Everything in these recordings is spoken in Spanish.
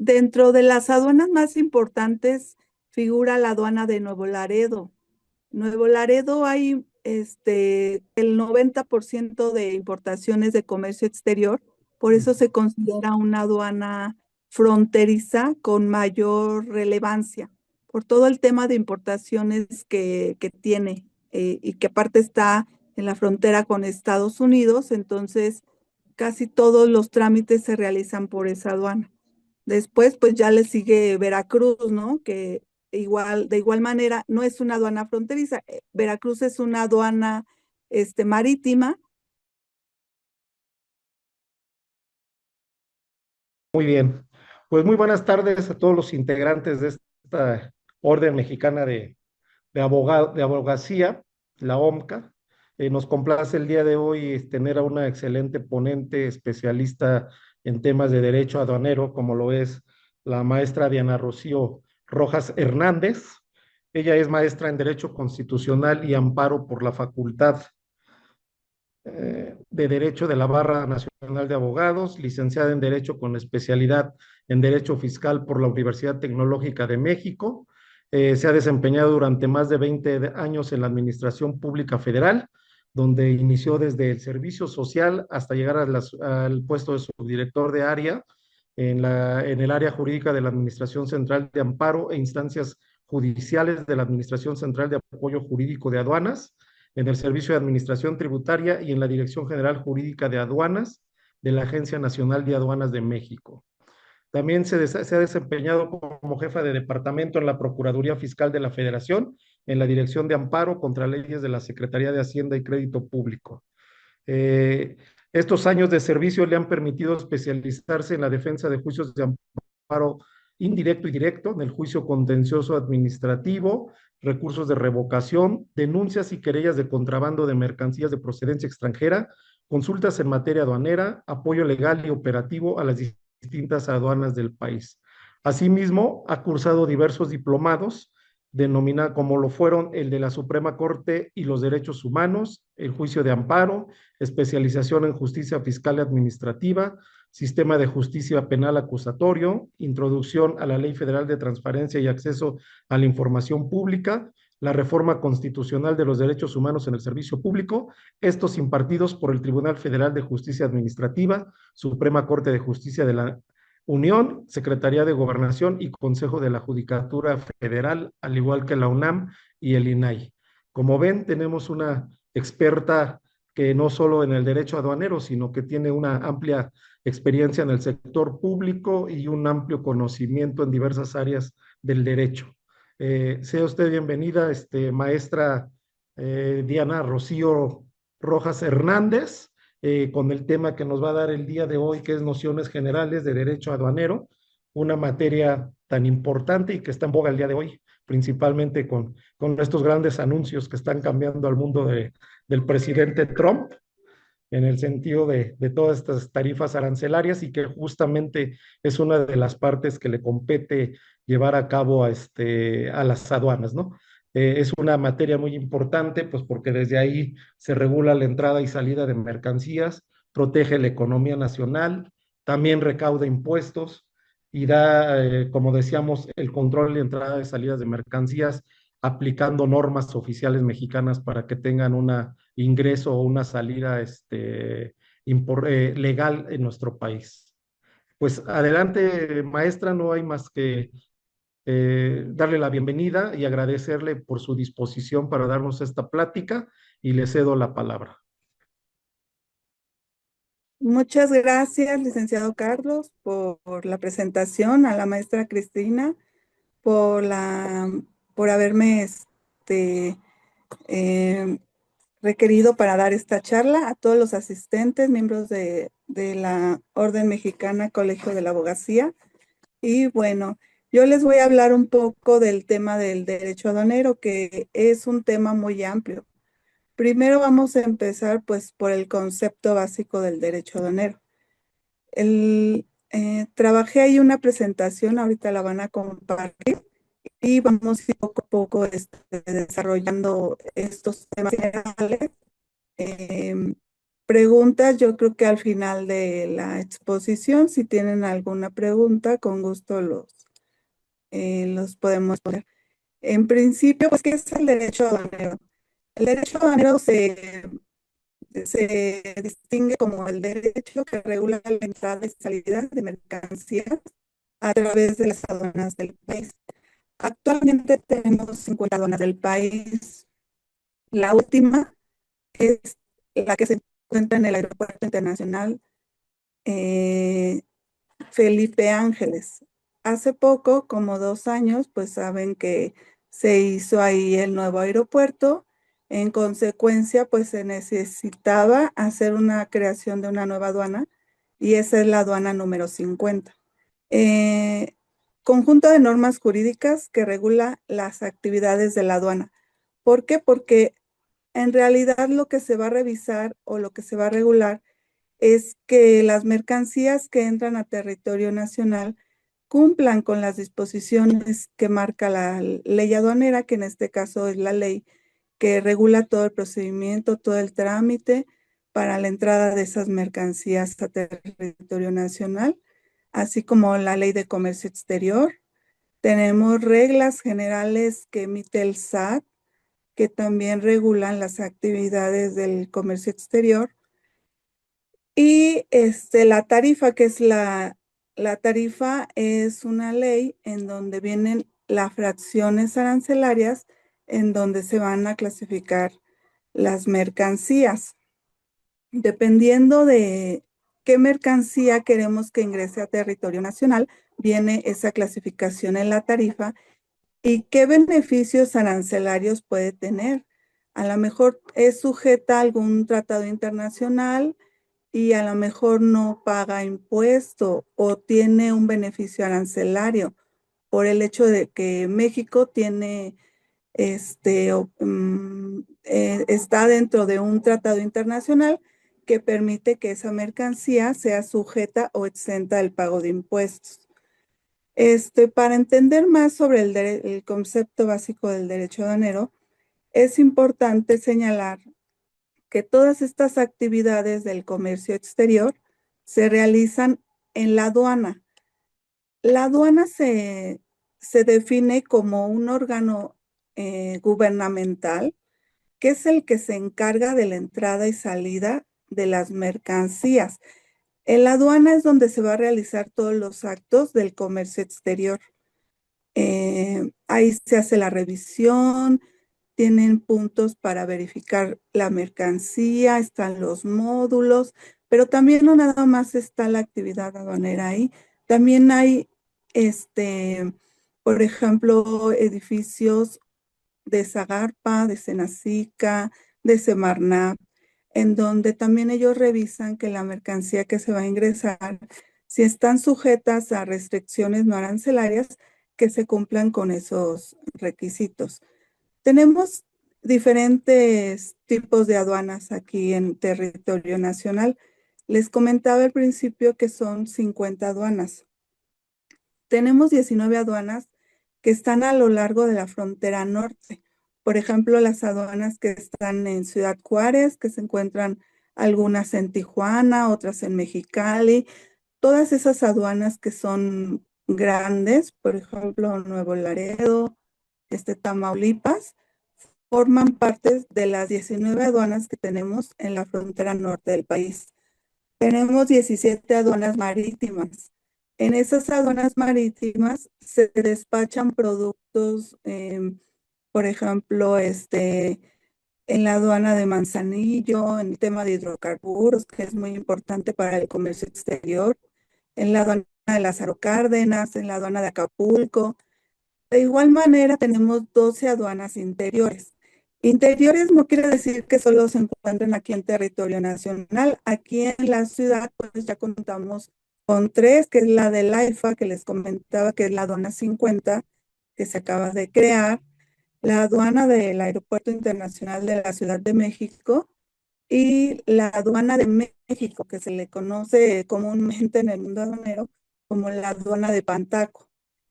Dentro de las aduanas más importantes figura la aduana de Nuevo Laredo. Nuevo Laredo hay el 90% de importaciones de comercio exterior, por eso se considera una aduana fronteriza con mayor relevancia, por todo el tema de importaciones que tiene y que aparte está en la frontera con Estados Unidos, entonces casi todos los trámites se realizan por esa aduana. Después, pues ya le sigue Veracruz, ¿no? Que de igual manera no es una aduana fronteriza. Veracruz es una aduana marítima. Muy bien. Pues muy buenas tardes a todos los integrantes de esta Orden Mexicana de Abogacía, la OMCA. Nos complace el día de hoy tener a una excelente ponente especialista en temas de derecho aduanero, como lo es la maestra Diana Rocío Rojas Hernández. Ella es maestra en Derecho Constitucional y Amparo por la Facultad de Derecho de la Barra Nacional de Abogados, licenciada en Derecho con especialidad en Derecho Fiscal por la Universidad Tecnológica de México. Se ha desempeñado durante más de 20 años en la Administración Pública Federal, donde inició desde el servicio social hasta llegar al puesto de subdirector de área en el área jurídica de la Administración Central de Amparo e instancias judiciales de la Administración Central de Apoyo Jurídico de Aduanas, en el Servicio de Administración Tributaria y en la Dirección General Jurídica de Aduanas de la Agencia Nacional de Aduanas de México. También se ha desempeñado como jefa de departamento en la Procuraduría Fiscal de la Federación, en la Dirección de Amparo contra Leyes de la Secretaría de Hacienda y Crédito Público. Eh, Estos años de servicio le han permitido especializarse en la defensa de juicios de amparo indirecto y directo, en el juicio contencioso administrativo, recursos de revocación, denuncias y querellas de contrabando de mercancías de procedencia extranjera, consultas en materia aduanera, apoyo legal y operativo a las distintas aduanas del país. Asimismo, ha cursado diversos diplomados, como lo fueron el de la Suprema Corte y los Derechos Humanos, el juicio de amparo, especialización en justicia fiscal y administrativa, sistema de justicia penal acusatorio, introducción a la Ley Federal de Transparencia y Acceso a la Información Pública, la reforma constitucional de los derechos humanos en el servicio público, estos impartidos por el Tribunal Federal de Justicia Administrativa, Suprema Corte de Justicia de la Unión, Secretaría de Gobernación y Consejo de la Judicatura Federal, al igual que la UNAM y el INAI. Como ven, tenemos una experta que no solo en el derecho aduanero, sino que tiene una amplia experiencia en el sector público y un amplio conocimiento en diversas áreas del derecho. Sea usted bienvenida, maestra Diana Rocío Rojas Hernández, con el tema que nos va a dar el día de hoy, que es nociones generales de derecho aduanero, una materia tan importante y que está en boga el día de hoy, principalmente con estos grandes anuncios que están cambiando al mundo del presidente Trump, en el sentido de todas estas tarifas arancelarias y que justamente es una de las partes que le compete llevar a cabo a las aduanas, ¿no? Es una materia muy importante, pues porque desde ahí se regula la entrada y salida de mercancías, protege la economía nacional, también recauda impuestos y da, como decíamos, el control de entrada y salidas de mercancías aplicando normas oficiales mexicanas para que tengan un ingreso o una salida legal en nuestro país. Pues adelante, maestra, no hay más que darle la bienvenida y agradecerle por su disposición para darnos esta plática y le cedo la palabra. Muchas gracias, licenciado Carlos, por la presentación, a la maestra Cristina, por por haberme eh, requerido para dar esta charla, a todos los asistentes, miembros de la Orden Mexicana Colegio de la Abogacía. Y bueno, yo les voy a hablar un poco del tema del derecho aduanero, que es un tema muy amplio. Primero vamos a empezar pues por el concepto básico del derecho aduanero. Trabajé ahí una presentación, ahorita la van a compartir y vamos a ir poco a poco desarrollando estos temas generales. preguntas, yo creo que al final de la exposición, si tienen alguna pregunta, con gusto los podemos poner. En principio, pues, ¿qué es el derecho aduanero? El derecho aduanero se distingue como el derecho que regula la entrada y salida de mercancías a través de las aduanas del país. Actualmente tenemos 50 aduanas del país. La última es la que se encuentra en el Aeropuerto Internacional eh, Felipe Ángeles. Hace poco, como 2 años, pues saben que se hizo ahí el nuevo aeropuerto. En consecuencia, pues se necesitaba hacer una creación de una nueva aduana y esa es la aduana número 50. Eh, Conjunto de normas jurídicas que regula las actividades de la aduana. ¿Por qué? Porque en realidad lo que se va a revisar o lo que se va a regular es que las mercancías que entran a territorio nacional cumplan con las disposiciones que marca la ley aduanera, que en este caso es la ley que regula todo el procedimiento, todo el trámite para la entrada de esas mercancías a territorio nacional, así como la ley de comercio exterior. Tenemos reglas generales que emite el SAT, que también regulan las actividades del comercio exterior. Y la tarifa, que es la tarifa, es una ley en donde vienen las fracciones arancelarias en donde se van a clasificar las mercancías. Dependiendo de qué mercancía queremos que ingrese a territorio nacional, viene esa clasificación en la tarifa y qué beneficios arancelarios puede tener. A lo mejor es sujeta a algún tratado internacional y a lo mejor no paga impuesto o tiene un beneficio arancelario por el hecho de que México tiene está dentro de un tratado internacional que permite que esa mercancía sea sujeta o exenta del pago de impuestos. Para entender más sobre el concepto básico del derecho aduanero, es importante señalar que todas estas actividades del comercio exterior se realizan en la aduana. La aduana se define como un órgano gubernamental que es el que se encarga de la entrada y salida de las mercancías. En la aduana es donde se va a realizar todos los actos del comercio exterior. Ahí se hace la revisión, tienen puntos para verificar la mercancía, están los módulos, pero también no nada más está la actividad aduanera ahí, también hay, por ejemplo, edificios de Zagarpa, de Senacica, de Semarnat, en donde también ellos revisan que la mercancía que se va a ingresar, si están sujetas a restricciones no arancelarias, que se cumplan con esos requisitos. Tenemos diferentes tipos de aduanas aquí en territorio nacional. Les comentaba al principio que son 50 aduanas. Tenemos 19 aduanas que están a lo largo de la frontera norte. Por ejemplo, las aduanas que están en Ciudad Juárez, que se encuentran algunas en Tijuana, otras en Mexicali. Todas esas aduanas que son grandes, por ejemplo, Nuevo Laredo, Tamaulipas, forman parte de las 19 aduanas que tenemos en la frontera norte del país. Tenemos 17 aduanas marítimas. En esas aduanas marítimas se despachan productos, por ejemplo, en la aduana de Manzanillo, en el tema de hidrocarburos, que es muy importante para el comercio exterior, en la aduana de Lázaro Cárdenas, en la aduana de Acapulco. De igual manera, tenemos 12 aduanas interiores. Interiores no quiere decir que solo se encuentren aquí en territorio nacional. Aquí en la ciudad, pues ya contamos con 3, que es la del AIFA, que les comentaba que es la aduana 50, que se acaba de crear, la aduana del Aeropuerto Internacional de la Ciudad de México y la aduana de México, que se le conoce comúnmente en el mundo aduanero como la aduana de Pantaco.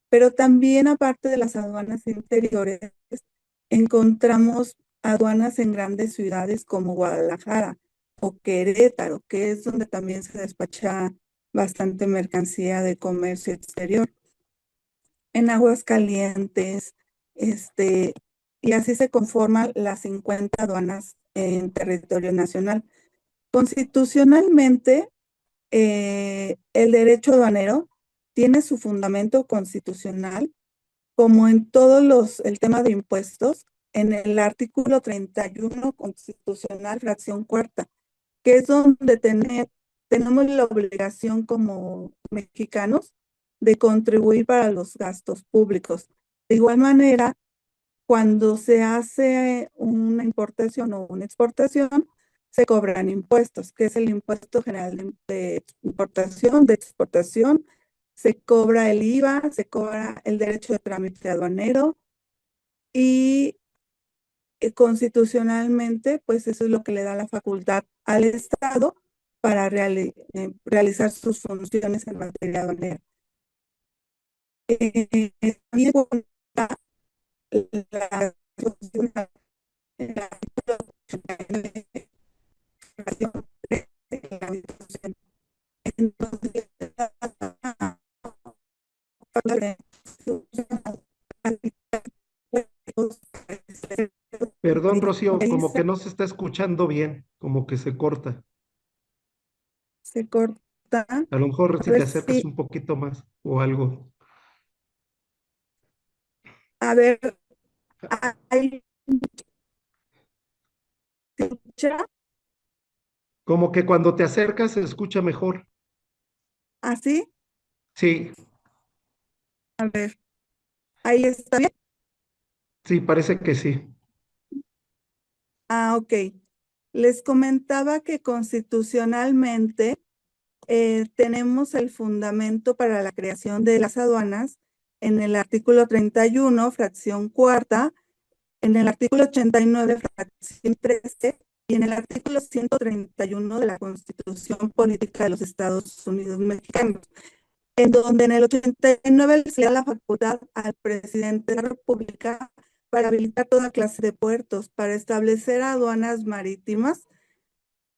Pero también, aparte de las aduanas interiores, encontramos aduanas en grandes ciudades como Guadalajara, o Querétaro, que es donde también se despacha bastante mercancía de comercio exterior. En Aguascalientes, y así se conforman las 50 aduanas en territorio nacional. Constitucionalmente, el derecho aduanero tiene su fundamento constitucional, como en el tema de impuestos, en el artículo 31 constitucional, fracción cuarta, que es donde tenemos la obligación como mexicanos de contribuir para los gastos públicos. De igual manera, cuando se hace una importación o una exportación, se cobran impuestos, que es el impuesto general de importación, de exportación, se cobra el IVA, se cobra el derecho de trámite aduanero y constitucionalmente, pues eso es lo que le da la facultad al Estado para realizar sus funciones en materia aduanera. También cuenta la constitución en la entonces, Perdón, Rocío, como que no se está escuchando bien, como que se corta. se corta. A lo mejor A si te ver acercas si, un poquito más o algo. a ver, ¿hay se escucha Como que cuando te acercas se escucha mejor. así? Sí, A ver, ahí está bien. sí, parece que sí. Ah, ok. Les comentaba que constitucionalmente tenemos el fundamento para la creación de las aduanas en el artículo 31, fracción cuarta, en el artículo 89, fracción 13, y en el artículo 131 de la Constitución Política de los Estados Unidos Mexicanos, en donde en el 89 se le da la facultad al presidente de la República para habilitar toda clase de puertos, para establecer aduanas marítimas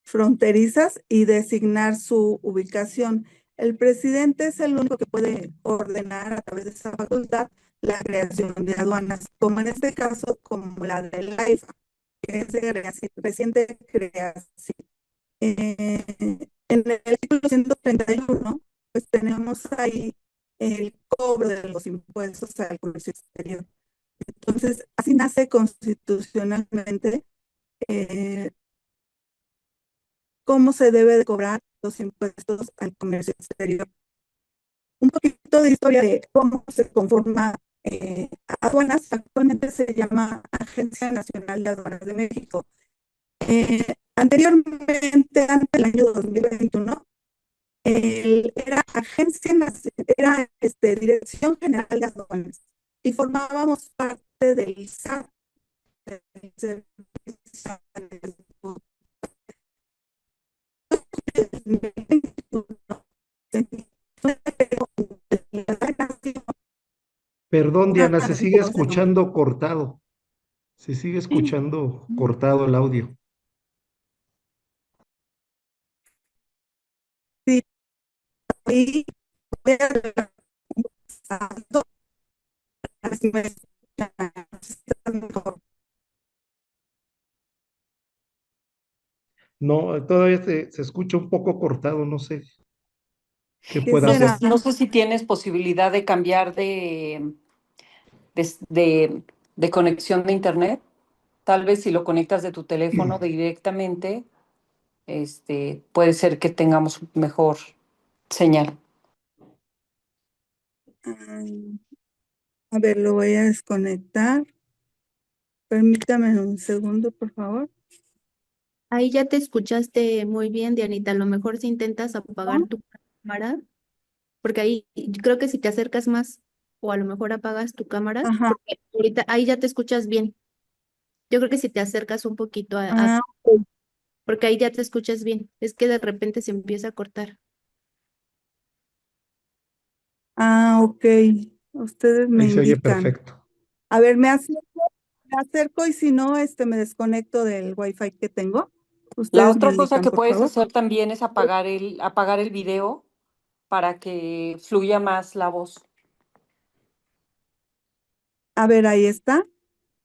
fronterizas y designar su ubicación. El presidente es el único que puede ordenar a través de esa facultad la creación de aduanas, como en este caso, como la del AIFA, que es de reciente creación. En el artículo 131, pues tenemos ahí el cobro de los impuestos al comercio exterior. Entonces, así nace constitucionalmente eh, cómo se debe de cobrar los impuestos al comercio exterior. Un poquito de historia de cómo se conforma aduanas. Actualmente se llama Agencia Nacional de Aduanas de México. Anteriormente, antes del año 2021, era Dirección General de Aduanas y formábamos parte del SAT, del Servicio Perdón, una Diana, se sigue reconoce escuchando cortado. Se sigue escuchando cortado el audio. sí, y voy a ver si me escuchan mejor. No, todavía se escucha un poco cortado, no sé qué ¿Qué pueda No sé, hacer. será? no sé si tienes posibilidad de cambiar de, de- de conexión de internet. Tal vez si lo conectas de tu teléfono directamente, puede ser que tengamos mejor señal. Ay, a ver, lo voy a desconectar. Permítame un segundo, por favor. Ahí ya te escuchaste muy bien, Dianita. A lo mejor si intentas apagar ¿No? tu cámara, porque ahí yo creo que si te acercas más o a lo mejor apagas tu cámara, Ajá. porque ahorita ahí ya te escuchas bien. Yo creo que si te acercas un poquito Ah, ok. porque ahí ya te escuchas bien. Es que de repente se empieza a cortar. Ah, ok. Ustedes me Ahí se oye indican. perfecto. A ver, me acerco y si no, me desconecto del wifi que tengo. La Ustedes me otra cosa indican, que por puedes favor. hacer también es apagar el video para que fluya más la voz. A ver, ahí está.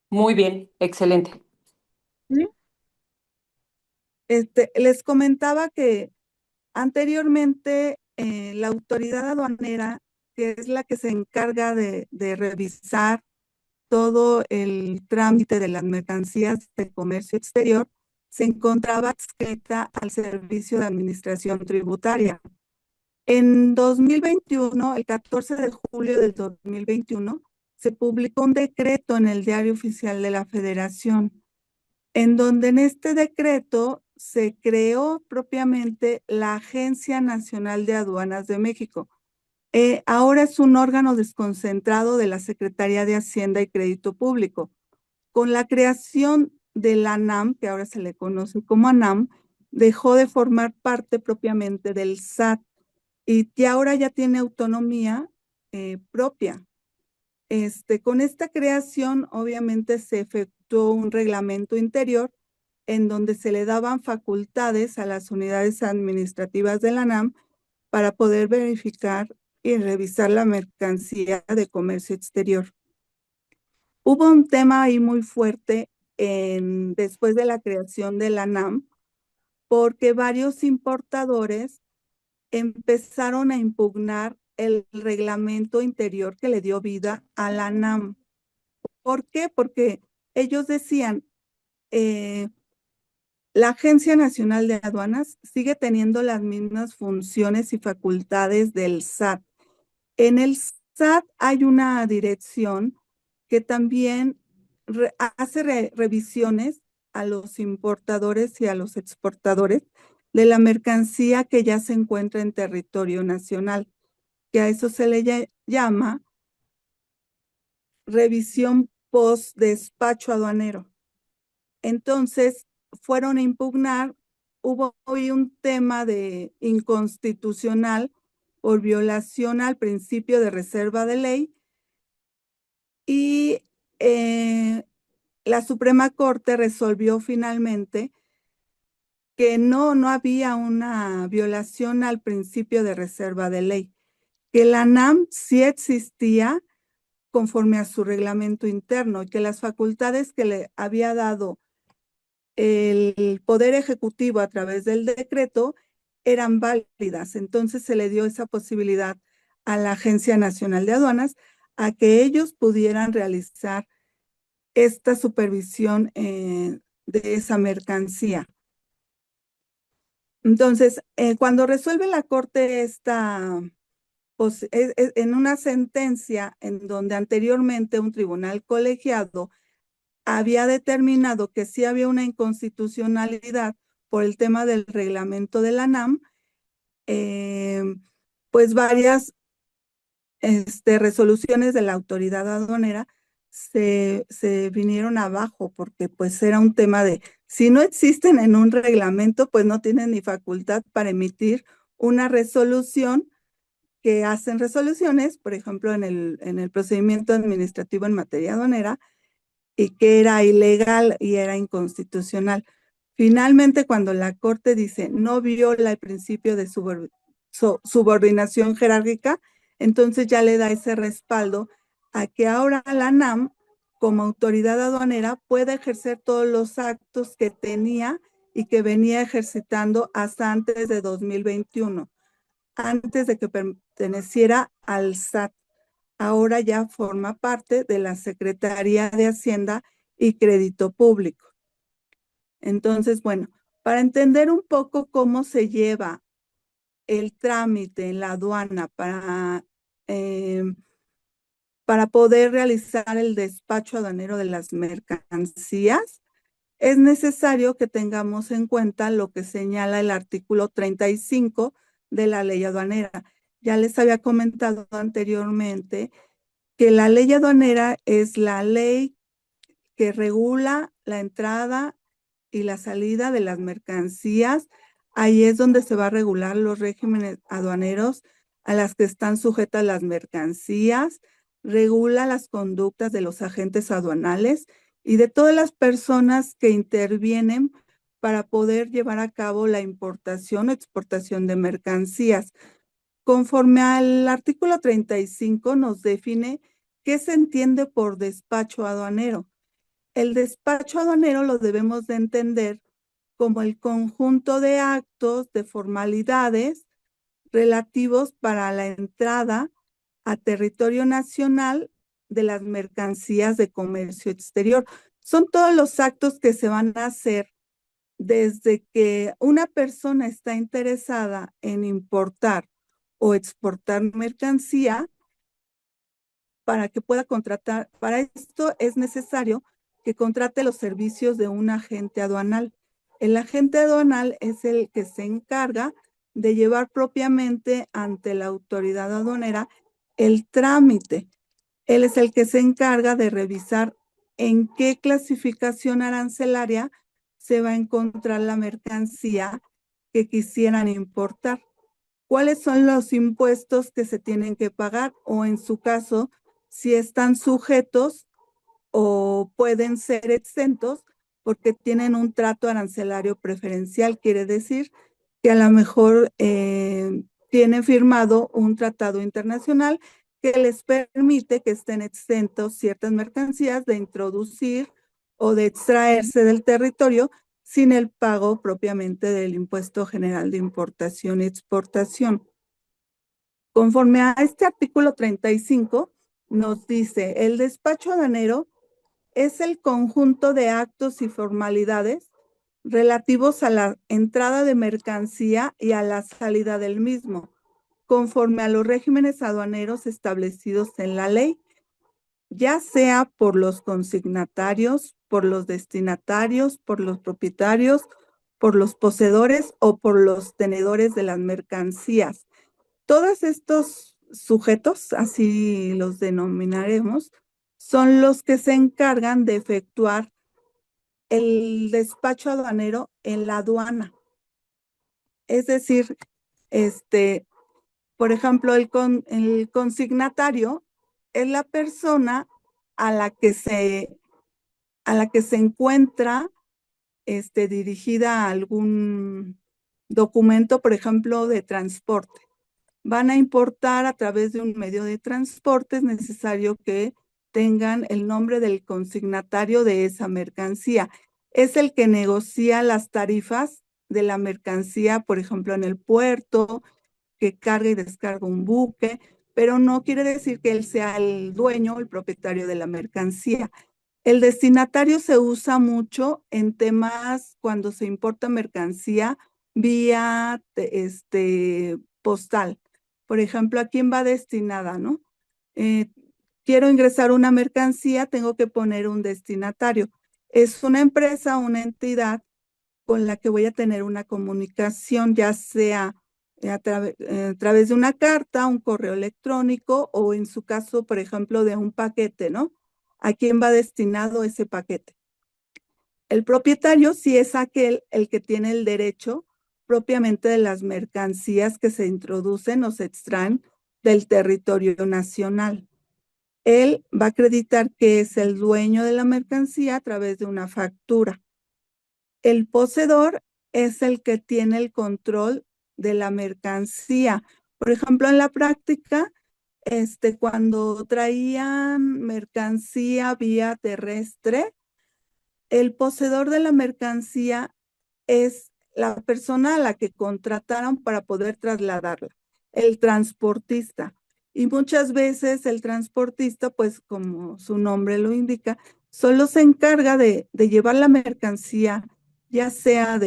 Muy bien, excelente. ¿Sí? Les comentaba que anteriormente la autoridad aduanera, que es la que se encarga de revisar todo el trámite de las mercancías de comercio exterior, se encontraba adscrita al Servicio de Administración Tributaria. En 2021, el 14 de julio del 2021, se publicó un decreto en el Diario Oficial de la Federación, en donde en este decreto se creó propiamente la Agencia Nacional de Aduanas de México. Ahora es un órgano desconcentrado de la Secretaría de Hacienda y Crédito Público. Con la creación de la ANAM, que ahora se le conoce como ANAM, dejó de formar parte propiamente del SAT y que ahora ya tiene autonomía propia. Con esta creación, obviamente, se efectuó un reglamento interior en donde se le daban facultades a las unidades administrativas de la ANAM para poder verificar y revisar la mercancía de comercio exterior. Hubo un tema ahí muy fuerte después de la creación de la ANAM, porque varios importadores empezaron a impugnar el reglamento interior que le dio vida a la ANAM. ¿Por qué? Porque ellos decían, la Agencia Nacional de Aduanas sigue teniendo las mismas funciones y facultades del SAT. En el SAT hay una dirección que también hace revisiones a los importadores y a los exportadores de la mercancía que ya se encuentra en territorio nacional, que a eso se le llama revisión post-despacho aduanero. Entonces, fueron a impugnar, hubo hoy un tema de inconstitucional por violación al principio de reserva de ley y la Suprema Corte resolvió finalmente que no había una violación al principio de reserva de ley, que la ANAM sí existía conforme a su reglamento interno y que las facultades que le había dado el Poder Ejecutivo a través del decreto eran válidas. Entonces se le dio esa posibilidad a la Agencia Nacional de Aduanas a que ellos pudieran realizar esta supervisión de esa mercancía. Entonces, cuando resuelve la Corte pues, en una sentencia en donde anteriormente un tribunal colegiado había determinado que sí había una inconstitucionalidad por el tema del reglamento de la ANAM, pues varias resoluciones de la autoridad aduanera se vinieron abajo porque pues era un tema de, si no existen en un reglamento, pues no tienen ni facultad para emitir una resolución que hacen resoluciones, por ejemplo, en el procedimiento administrativo en materia aduanera, y que era ilegal y era inconstitucional. Finalmente, cuando la Corte dice no viola el principio de subordinación jerárquica, entonces ya le da ese respaldo a que ahora la ANAM, como autoridad aduanera, puede ejercer todos los actos que tenía y que venía ejercitando hasta antes de 2021, antes de que perteneciera al SAT. Ahora ya forma parte de la Secretaría de Hacienda y Crédito Público. Entonces, bueno, para entender un poco cómo se lleva el trámite en la aduana para poder realizar el despacho aduanero de las mercancías, es necesario que tengamos en cuenta lo que señala el artículo 35 de la ley aduanera. Ya les había comentado anteriormente que la ley aduanera es la ley que regula la entrada y la salida de las mercancías. Ahí es donde se va a regular los regímenes aduaneros a las que están sujetas las mercancías, regula las conductas de los agentes aduanales y de todas las personas que intervienen para poder llevar a cabo la importación o exportación de mercancías. Conforme al artículo 35 nos define qué se entiende por despacho aduanero. El despacho aduanero lo debemos de entender como el conjunto de actos, de formalidades relativos para la entrada a territorio nacional de las mercancías de comercio exterior. Son todos los actos que se van a hacer desde que una persona está interesada en importar o exportar mercancía para que pueda contratar. Para esto es necesario que contrate los servicios de un agente aduanal. El agente aduanal es el que se encarga de llevar propiamente ante la autoridad aduanera el trámite. Él es el que se encarga de revisar en qué clasificación arancelaria se va a encontrar la mercancía que quisieran importar. ¿Cuáles son los impuestos que se tienen que pagar? O en su caso, si están sujetos o pueden ser exentos porque tienen un trato arancelario preferencial. Quiere decir que a lo mejor tienen firmado un tratado internacional que les permite que estén exentos ciertas mercancías de introducir o de extraerse del territorio sin el pago propiamente del Impuesto General de Importación y Exportación. Conforme a este artículo 35, nos dice, el despacho aduanero es el conjunto de actos y formalidades relativos a la entrada de mercancía y a la salida del mismo, conforme a los regímenes aduaneros establecidos en la ley, ya sea por los consignatarios, por los destinatarios, por los propietarios, por los poseedores o por los tenedores de las mercancías. Todos estos sujetos, así los denominaremos, son los que se encargan de efectuar el despacho aduanero en la aduana. Es decir, por ejemplo, el consignatario es la persona a la que se encuentra dirigida a algún documento, por ejemplo, de transporte. Van a importar a través de un medio de transporte, es necesario que tengan el nombre del consignatario de esa mercancía. Es el que negocia las tarifas de la mercancía, por ejemplo, en el puerto, que carga y descarga un buque, pero no quiere decir que él sea el dueño, el propietario de la mercancía. El destinatario se usa mucho en temas cuando se importa mercancía vía postal. Por ejemplo, ¿a quién va destinada, no? Quiero ingresar una mercancía, tengo que poner un destinatario. Es una empresa, una entidad con la que voy a tener una comunicación, ya sea a través de una carta, un correo electrónico o en su caso, por ejemplo, de un paquete, ¿no? ¿A quién va destinado ese paquete? El propietario sí es aquel el que tiene el derecho propiamente de las mercancías que se introducen o se extraen del territorio nacional. Él va a acreditar que es el dueño de la mercancía a través de una factura. El poseedor es el que tiene el control de la mercancía. Por ejemplo, en la práctica, cuando traían mercancía vía terrestre, el poseedor de la mercancía es la persona a la que contrataron para poder trasladarla, el transportista. Y muchas veces el transportista, pues como su nombre lo indica, solo se encarga de llevar la mercancía, ya sea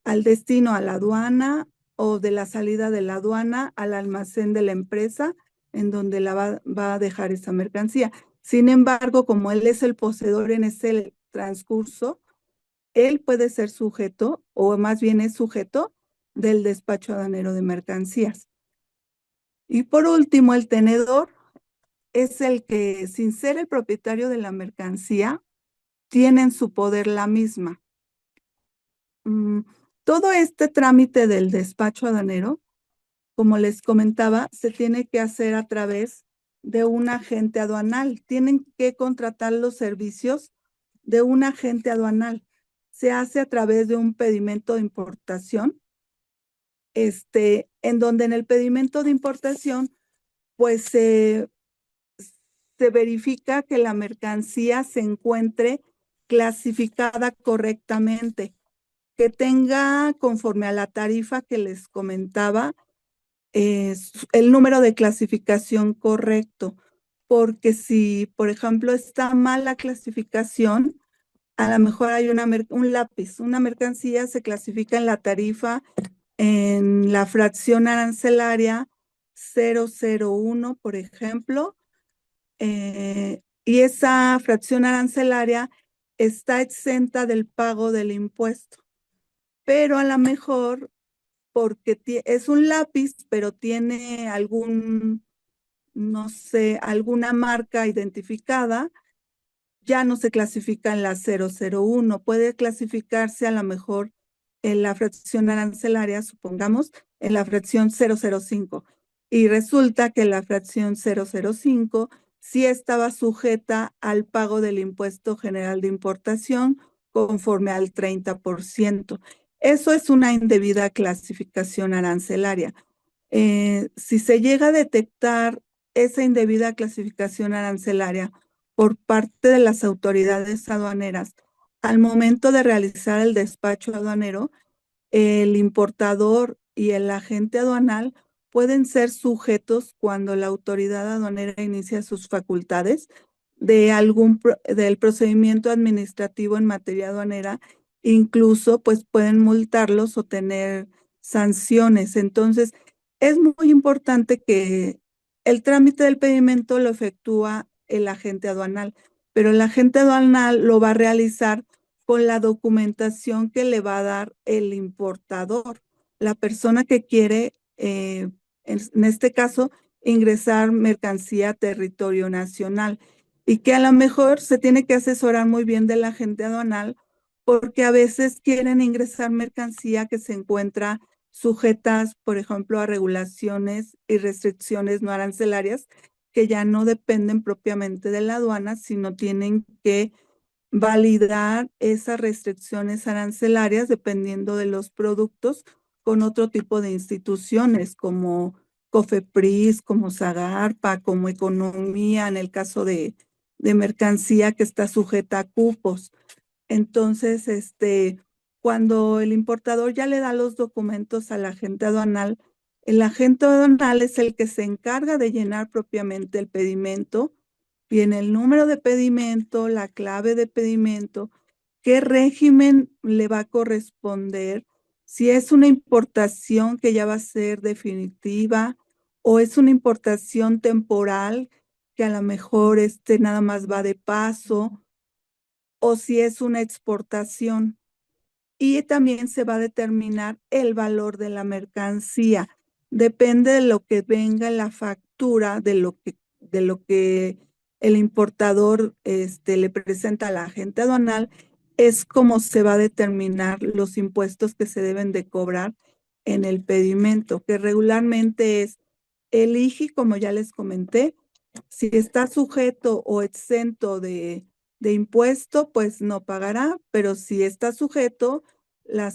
al destino a la aduana o de la salida de la aduana al almacén de la empresa en donde va a dejar esa mercancía. Sin embargo, como él es el poseedor en ese transcurso, él puede ser sujeto, o más bien es sujeto, del despacho aduanero de mercancías. Y por último, el tenedor es el que, sin ser el propietario de la mercancía, tiene en su poder la misma. Todo este trámite del despacho aduanero, como les comentaba, se tiene que hacer a través de un agente aduanal. Tienen que contratar los servicios de un agente aduanal. se hace a través de un pedimento de importación, en donde en el pedimento de importación, pues se verifica que la mercancía se encuentre clasificada correctamente, que tenga, conforme a la tarifa que les comentaba, el número de clasificación correcto, porque si, por ejemplo, está mal la clasificación, a lo mejor hay un lápiz, una mercancía se clasifica en la tarifa en la fracción arancelaria 001, por ejemplo, y esa fracción arancelaria está exenta del pago del impuesto, pero a lo mejor porque es un lápiz, pero tiene no sé, alguna marca identificada, ya no se clasifica en la 001, puede clasificarse a lo mejor en la fracción arancelaria, supongamos, en la fracción 005. Y resulta que la fracción 005 sí estaba sujeta al pago del impuesto general de importación conforme al 30%. Eso es una indebida clasificación arancelaria. Si se llega a detectar esa indebida clasificación arancelaria por parte de las autoridades aduaneras, al momento de realizar el despacho aduanero, el importador y el agente aduanal pueden ser sujetos cuando la autoridad aduanera inicia sus facultades del procedimiento administrativo en materia aduanera, incluso pues pueden multarlos o tener sanciones. Entonces, es muy importante que el trámite del pedimento lo efectúa el agente aduanal, pero el agente aduanal lo va a realizar con la documentación que le va a dar el importador, la persona que quiere, en este caso, ingresar mercancía a territorio nacional, y que a lo mejor se tiene que asesorar muy bien del agente aduanal, porque a veces quieren ingresar mercancía que se encuentra sujetas, por ejemplo, a regulaciones y restricciones no arancelarias que ya no dependen propiamente de la aduana, sino tienen que validar esas restricciones arancelarias dependiendo de los productos con otro tipo de instituciones como COFEPRIS, como SAGARPA, como Economía, en el caso de mercancía que está sujeta a cupos. Entonces, cuando el importador ya le da los documentos al agente aduanal, el agente aduanal es el que se encarga de llenar propiamente el pedimento. Viene el número de pedimento, la clave de pedimento, qué régimen le va a corresponder, si es una importación que ya va a ser definitiva o es una importación temporal que a lo mejor nada más va de paso, o si es una exportación. Y también se va a determinar el valor de la mercancía. Depende de lo que venga en la factura, de lo que el importador le presenta al agente aduanal, es como se va a determinar los impuestos que se deben de cobrar en el pedimento, que regularmente es el IGI, como ya les comenté. Si está sujeto o exento de impuesto, pues no pagará, pero si está sujeto, la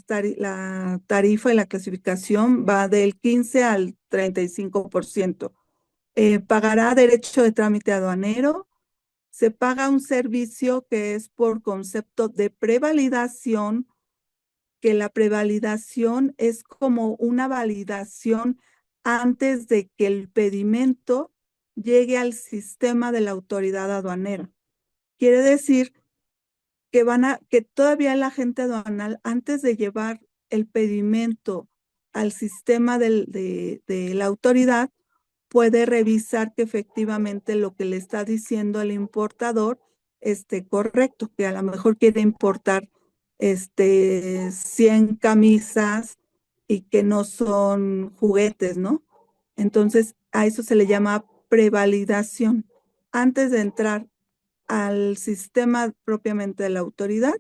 tarifa y la clasificación va del 15 al 35%. Pagará derecho de trámite aduanero, se paga un servicio que es por concepto de prevalidación, que la prevalidación es como una validación antes de que el pedimento llegue al sistema de la autoridad aduanera. Quiere decir que todavía el agente aduanal, antes de llevar el pedimento al sistema de la autoridad, puede revisar que efectivamente lo que le está diciendo el importador esté correcto, que a lo mejor quiere importar 100 camisas y que no son juguetes, ¿no? Entonces, a eso se le llama prevalidación. Antes de entrar al sistema propiamente de la autoridad,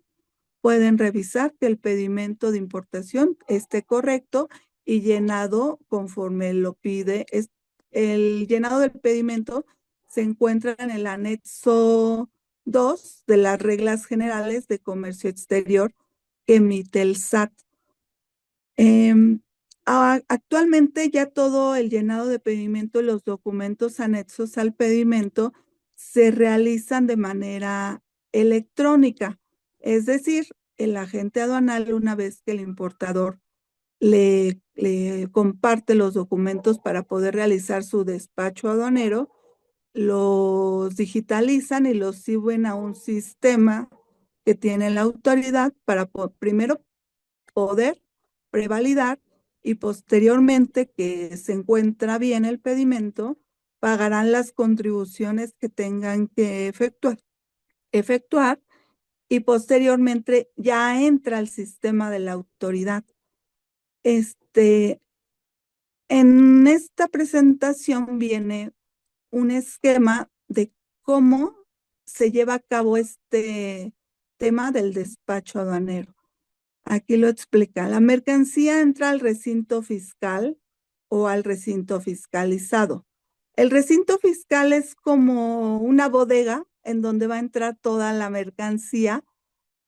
pueden revisar que el pedimento de importación esté correcto y llenado conforme lo pide. El llenado del pedimento se encuentra en el anexo 2 de las reglas generales de comercio exterior que emite el SAT. Actualmente ya todo el llenado de pedimento y los documentos anexos al pedimento se realizan de manera electrónica. Es decir, el agente aduanal, una vez que el importador le comparte los documentos para poder realizar su despacho aduanero, los digitalizan y los suben a un sistema que tiene la autoridad para primero poder prevalidar y posteriormente que se encuentra bien el pedimento, pagarán las contribuciones que tengan que efectuar y posteriormente ya entra al sistema de la autoridad. En esta presentación viene un esquema de cómo se lleva a cabo este tema del despacho aduanero. Aquí lo explica. La mercancía entra al recinto fiscal o al recinto fiscalizado. El recinto fiscal es como una bodega en donde va a entrar toda la mercancía,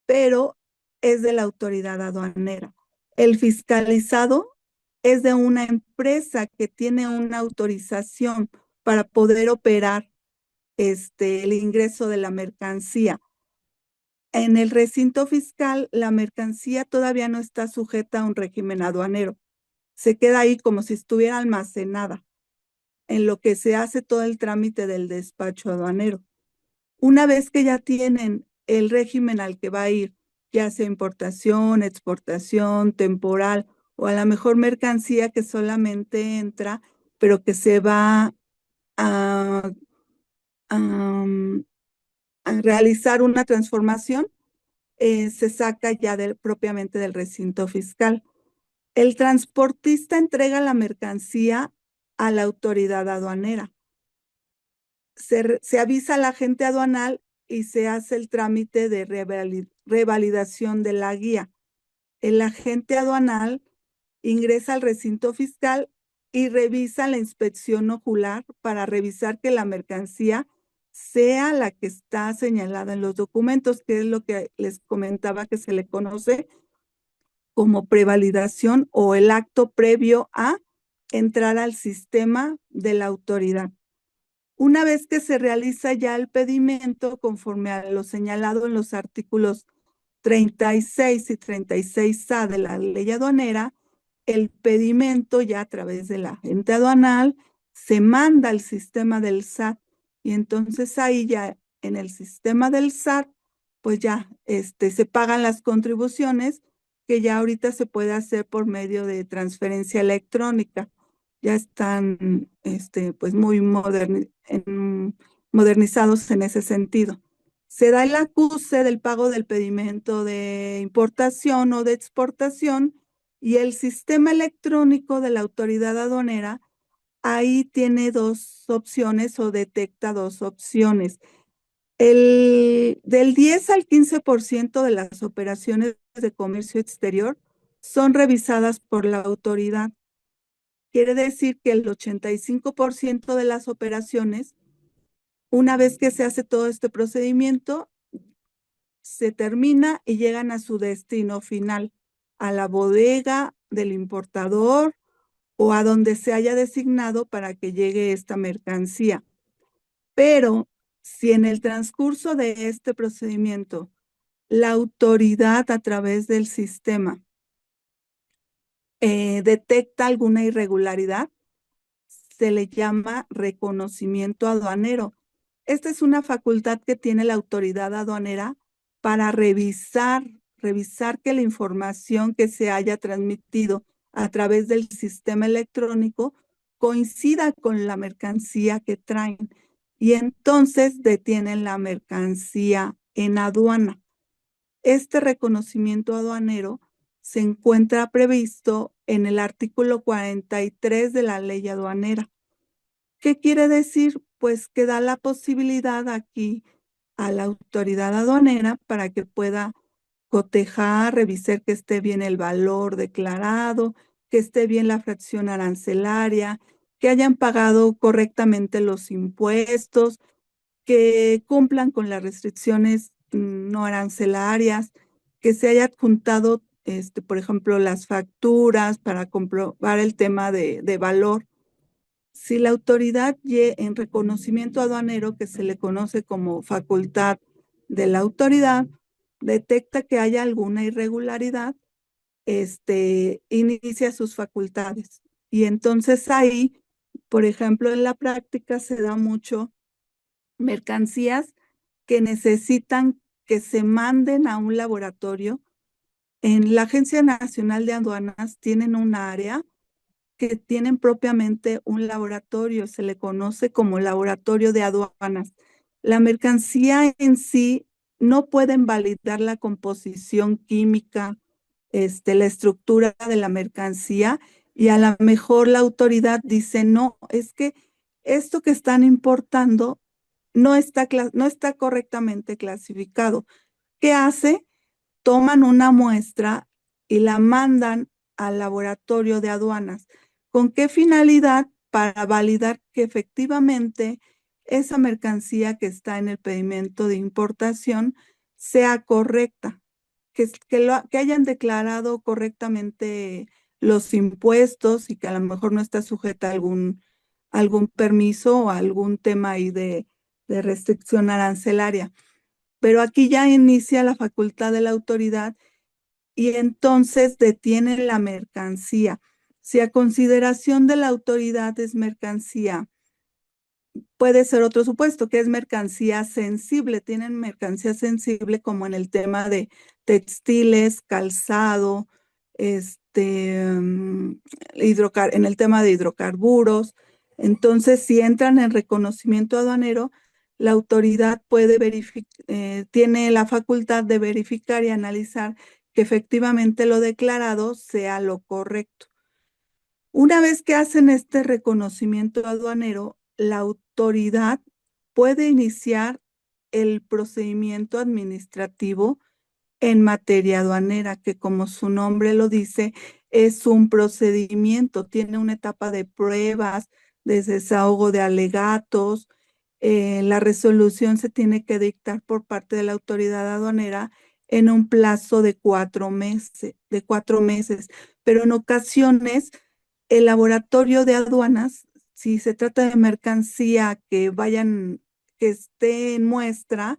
pero es de la autoridad aduanera. El fiscalizado es de una empresa que tiene una autorización para poder operar el ingreso de la mercancía. En el recinto fiscal, la mercancía todavía no está sujeta a un régimen aduanero. Se queda ahí como si estuviera almacenada, en lo que se hace todo el trámite del despacho aduanero. Una vez que ya tienen el régimen al que va a ir, ya sea importación, exportación, temporal, o a la mejor mercancía que solamente entra, pero que se va a realizar una transformación, se saca ya propiamente del recinto fiscal. El transportista entrega la mercancía a la autoridad aduanera. Se avisa al agente aduanal y se hace el trámite de revalidación de la guía. El agente aduanal ingresa al recinto fiscal y revisa la inspección ocular para revisar que la mercancía sea la que está señalada en los documentos, que es lo que les comentaba que se le conoce como prevalidación o el acto previo a entrar al sistema de la autoridad. Una vez que se realiza ya el pedimento conforme a lo señalado en los artículos 36 y 36A de la ley aduanera, el pedimento ya a través de la agente aduanal se manda al sistema del SAT y entonces ahí ya en el sistema del SAT pues ya se pagan las contribuciones que ya ahorita se puede hacer por medio de transferencia electrónica. Ya están pues muy modernizados en ese sentido. Se da el acuse del pago del pedimento de importación o de exportación y el sistema electrónico de la autoridad aduanera ahí tiene dos opciones o detecta dos opciones. Del 10 al 15% de las operaciones de comercio exterior son revisadas por la autoridad. Quiere decir que el 85% de las operaciones, una vez que se hace todo este procedimiento, se termina y llegan a su destino final, a la bodega del importador o a donde se haya designado para que llegue esta mercancía. Pero si en el transcurso de este procedimiento la autoridad a través del sistema detecta alguna irregularidad, se le llama reconocimiento aduanero. Esta es una facultad que tiene la autoridad aduanera para revisar que la información que se haya transmitido a través del sistema electrónico coincida con la mercancía que traen. Y entonces detienen la mercancía en aduana. Este reconocimiento aduanero se encuentra previsto en el artículo 43 de la ley aduanera. ¿Qué quiere decir? Pues que da la posibilidad aquí a la autoridad aduanera para que pueda cotejar, revisar que esté bien el valor declarado, que esté bien la fracción arancelaria, que hayan pagado correctamente los impuestos, que cumplan con las restricciones no arancelarias, que se haya adjuntado, por ejemplo, las facturas para comprobar el tema de valor. Si la autoridad en reconocimiento aduanero, que se le conoce como facultad de la autoridad, detecta que haya alguna irregularidad, inicia sus facultades. Y entonces ahí, por ejemplo, en la práctica se da mucho mercancías que necesitan que se manden a un laboratorio. En la Agencia Nacional de Aduanas tienen un área que tienen propiamente un laboratorio, se le conoce como laboratorio de aduanas. La mercancía en sí no pueden validar la composición química, la estructura de la mercancía, y a lo mejor la autoridad dice, no, es que esto que están importando no está correctamente clasificado. ¿Qué hace? Toman una muestra y la mandan al laboratorio de aduanas. ¿Con qué finalidad? Para validar que efectivamente esa mercancía que está en el pedimento de importación sea correcta, que hayan declarado correctamente los impuestos y que a lo mejor no está sujeta a algún permiso o algún tema ahí de restricción arancelaria. Pero aquí ya inicia la facultad de la autoridad y entonces detienen la mercancía. Si a consideración de la autoridad es mercancía, puede ser otro supuesto, que es mercancía sensible. Tienen mercancía sensible como en el tema de textiles, calzado, en el tema de hidrocarburos. Entonces, si entran en reconocimiento aduanero, la autoridad puede tiene la facultad de verificar y analizar que efectivamente lo declarado sea lo correcto. Una vez que hacen este reconocimiento aduanero, la autoridad puede iniciar el procedimiento administrativo en materia aduanera, que como su nombre lo dice, es un procedimiento, tiene una etapa de pruebas, de desahogo de alegatos. La resolución se tiene que dictar por parte de la autoridad aduanera en un plazo de 4 meses, pero en ocasiones el laboratorio de aduanas, si se trata de mercancía que esté en muestra,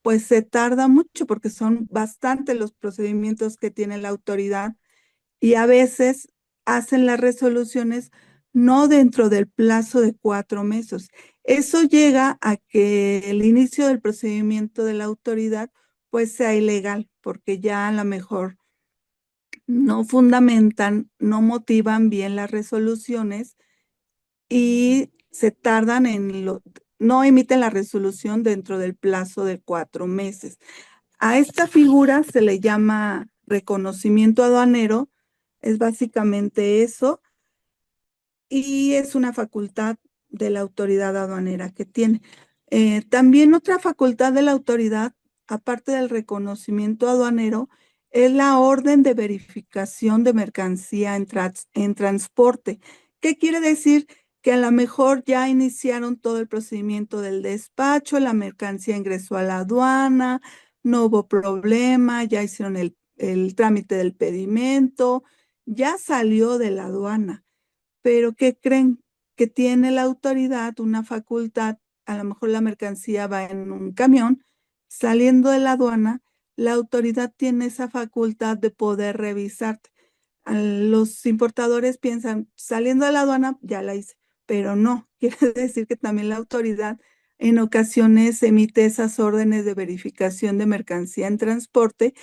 pues se tarda mucho porque son bastante los procedimientos que tiene la autoridad y a veces hacen las resoluciones no dentro del plazo de 4 meses. Eso llega a que el inicio del procedimiento de la autoridad pues sea ilegal, porque ya a lo mejor no fundamentan, no motivan bien las resoluciones y se tardan no emiten la resolución dentro del plazo de 4 meses. A esta figura se le llama reconocimiento aduanero, es básicamente eso, y es una facultad de la autoridad aduanera que tiene. También otra facultad de la autoridad, aparte del reconocimiento aduanero, es la orden de verificación de mercancía en transporte. ¿Qué quiere decir? Que a lo mejor ya iniciaron todo el procedimiento del despacho, la mercancía ingresó a la aduana, no hubo problema, ya hicieron el trámite del pedimento, ya salió de la aduana. Pero ¿qué creen? Que tiene la autoridad una facultad, a lo mejor la mercancía va en un camión, saliendo de la aduana, la autoridad tiene esa facultad de poder revisarte. Los importadores piensan, saliendo de la aduana, ya la hice, pero no, quiere decir que también la autoridad en ocasiones emite esas órdenes de verificación de mercancía en transporte,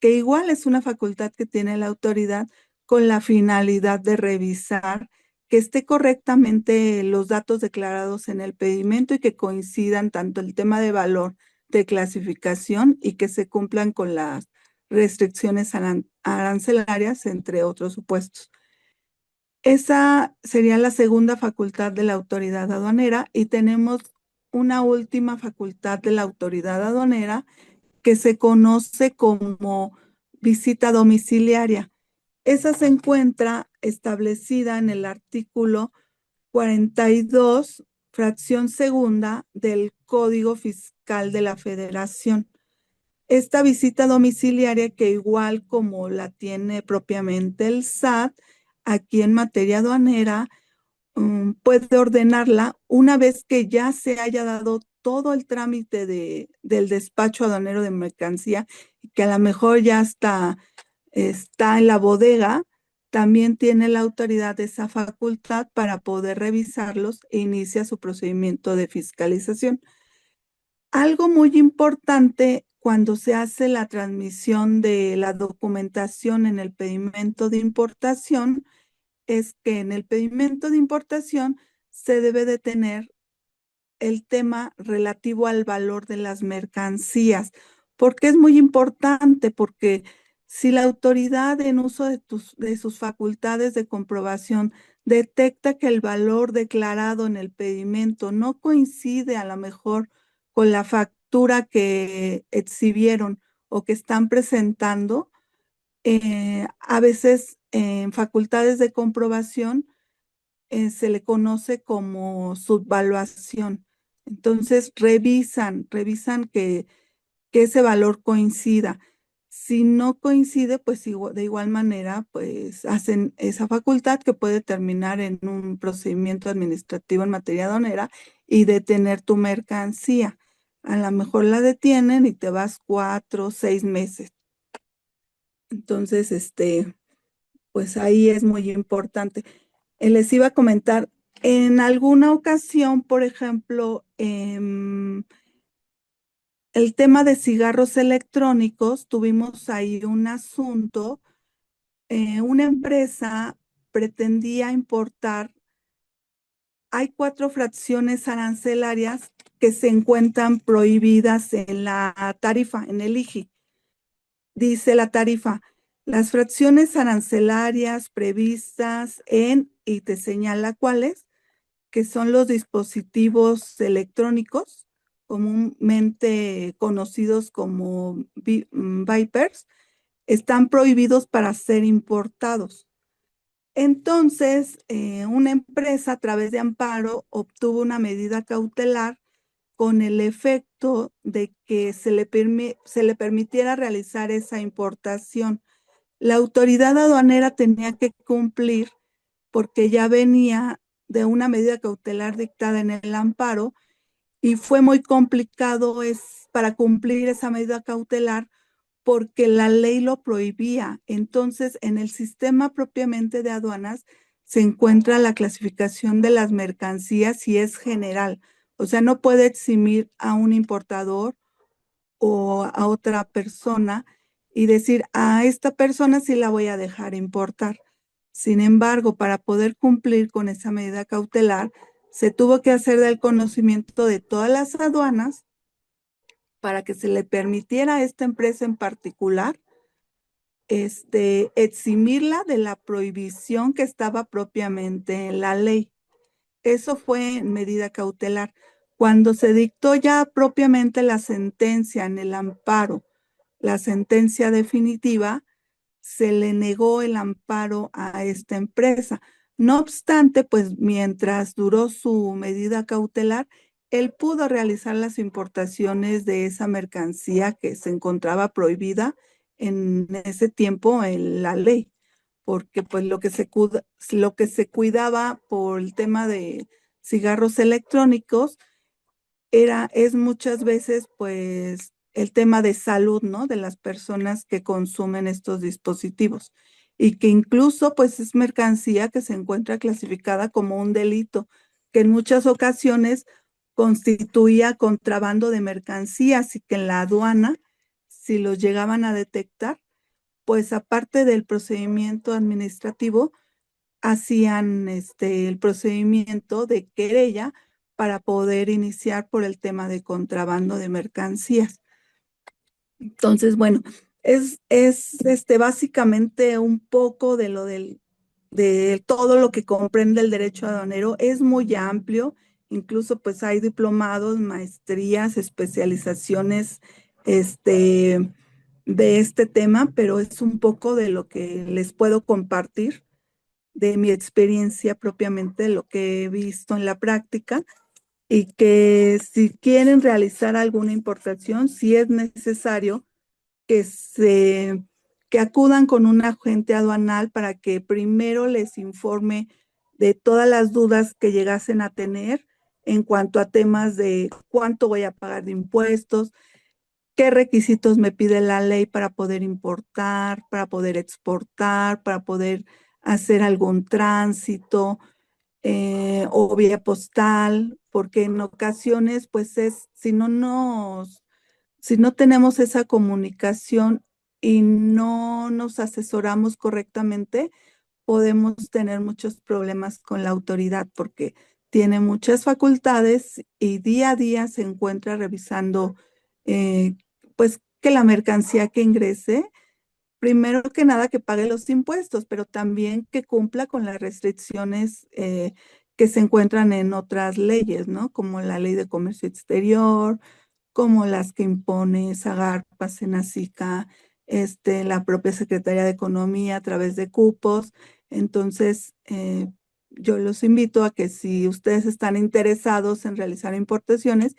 que igual es una facultad que tiene la autoridad con la finalidad de revisar que esté correctamente los datos declarados en el pedimento y que coincidan tanto el tema de valor de clasificación y que se cumplan con las restricciones arancelarias, entre otros supuestos. Esa sería la segunda facultad de la autoridad aduanera y tenemos una última facultad de la autoridad aduanera que se conoce como visita domiciliaria. Esa se encuentra establecida en el artículo 42, fracción segunda del Código Fiscal de la Federación. esta visita domiciliaria, que igual como la tiene propiamente el SAT, aquí en materia aduanera, puede ordenarla una vez que ya se haya dado todo el trámite del despacho aduanero de mercancía, y que a lo mejor ya está en la bodega. También tiene la autoridad esa facultad para poder revisarlos e inicia su procedimiento de fiscalización. Algo muy importante cuando se hace la transmisión de la documentación en el pedimento de importación es que en el pedimento de importación se debe de tener el tema relativo al valor de las mercancías. Porque es muy importante, porque si la autoridad en uso de sus facultades de comprobación detecta que el valor declarado en el pedimento no coincide a lo mejor con la factura que exhibieron o que están presentando, a veces en facultades de comprobación se le conoce como subvaluación. Entonces revisan que ese valor coincida. Si no coincide, pues de igual manera, pues hacen esa facultad, que puede terminar en un procedimiento administrativo en materia aduanera y detener tu mercancía. A lo mejor la detienen y te vas 4 o 6 meses. Entonces, pues ahí es muy importante. Les iba a comentar, en alguna ocasión, por ejemplo, el tema de cigarros electrónicos, tuvimos ahí un asunto. Una empresa pretendía importar, hay 4 fracciones arancelarias que se encuentran prohibidas en la tarifa, en el IGI. Dice la tarifa, las fracciones arancelarias previstas en, y te señala cuáles, que son los dispositivos electrónicos, comúnmente conocidos como Vipers, están prohibidos para ser importados. Entonces, una empresa a través de amparo obtuvo una medida cautelar con el efecto de que se le permitiera realizar esa importación. La autoridad aduanera tenía que cumplir, porque ya venía de una medida cautelar dictada en el amparo, y fue muy complicado para cumplir esa medida cautelar porque la ley lo prohibía. Entonces, en el sistema propiamente de aduanas se encuentra la clasificación de las mercancías y es general. O sea, no puede eximir a un importador o a otra persona y decir, a esta persona sí la voy a dejar importar. Sin embargo, para poder cumplir con esa medida cautelar, se tuvo que hacer del conocimiento de todas las aduanas para que se le permitiera a esta empresa en particular eximirla de la prohibición que estaba propiamente en la ley. Eso fue medida cautelar. Cuando se dictó ya propiamente la sentencia en el amparo, la sentencia definitiva, se le negó el amparo a esta empresa. No obstante, pues mientras duró su medida cautelar, él pudo realizar las importaciones de esa mercancía que se encontraba prohibida en ese tiempo en la ley, porque pues lo que se cuidaba por el tema de cigarros electrónicos es muchas veces pues el tema de salud, ¿no? De las personas que consumen estos dispositivos, y que incluso pues es mercancía que se encuentra clasificada como un delito, que en muchas ocasiones constituía contrabando de mercancías, y que en la aduana, si los llegaban a detectar, pues aparte del procedimiento administrativo, hacían el procedimiento de querella para poder iniciar por el tema de contrabando de mercancías. Entonces, bueno, es básicamente un poco de todo lo que comprende el derecho aduanero. Es muy amplio, incluso pues hay diplomados, maestrías, especializaciones de este tema, pero es un poco de lo que les puedo compartir de mi experiencia propiamente, de lo que he visto en la práctica, y que si quieren realizar alguna importación, si es necesario que se que acudan con un agente aduanal para que primero les informe de todas las dudas que llegasen a tener en cuanto a temas de cuánto voy a pagar de impuestos, qué requisitos me pide la ley para poder importar, para poder exportar, para poder hacer algún tránsito o vía postal, porque en ocasiones, pues si no tenemos esa comunicación y no nos asesoramos correctamente, podemos tener muchos problemas con la autoridad porque tiene muchas facultades y día a día se encuentra revisando, eh, pues, que la mercancía que ingrese, primero que nada que pague los impuestos, pero también que cumpla con las restricciones que se encuentran en otras leyes, ¿no? Como la Ley de Comercio Exterior, como las que impone Zagarpa, Senacica, la propia Secretaría de Economía a través de cupos. Entonces, yo los invito a que si ustedes están interesados en realizar importaciones,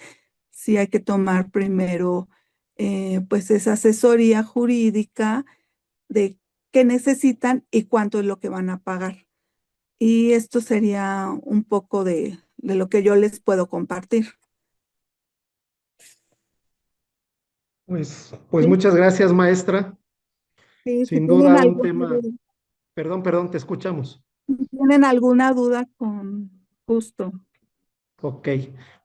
sí hay que tomar primero pues esa asesoría jurídica de qué necesitan y cuánto es lo que van a pagar. Y esto sería un poco de lo que yo les puedo compartir. Pues ¿Sí? muchas gracias, maestra. Sí, si Sin tienen duda un alguna tema, duda. perdón, te escuchamos. Si tienen alguna duda, con gusto. Ok,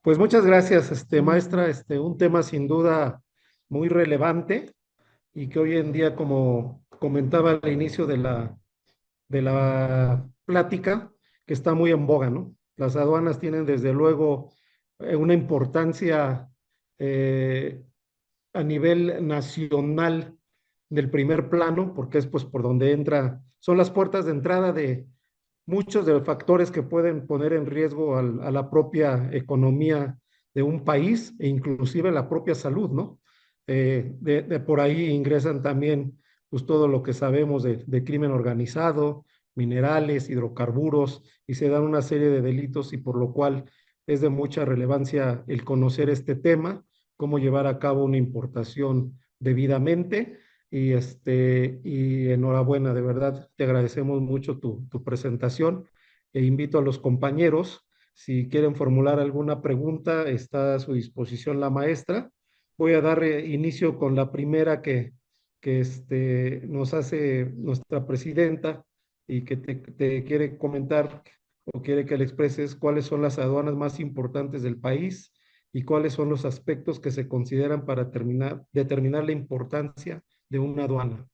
pues muchas gracias, maestra. Un tema sin duda muy relevante y que hoy en día, como comentaba al inicio de la plática, que está muy en boga, ¿no? Las aduanas tienen desde luego una importancia eh, a nivel nacional del primer plano, porque es pues por donde entra, son las puertas de entrada de muchos de los factores que pueden poner en riesgo a la propia economía de un país e inclusive la propia salud, ¿no? De por ahí ingresan también pues todo lo que sabemos de crimen organizado, minerales, hidrocarburos, y se dan una serie de delitos y por lo cual es de mucha relevancia el conocer este tema, cómo llevar a cabo una importación debidamente y enhorabuena, de verdad, te agradecemos mucho tu presentación e invito a los compañeros, si quieren formular alguna pregunta, está a su disposición la maestra. Voy a dar inicio con la primera que nos hace nuestra presidenta y que te quiere comentar o quiere que le expreses cuáles son las aduanas más importantes del país y cuáles son los aspectos que se consideran para determinar la importancia de una aduana.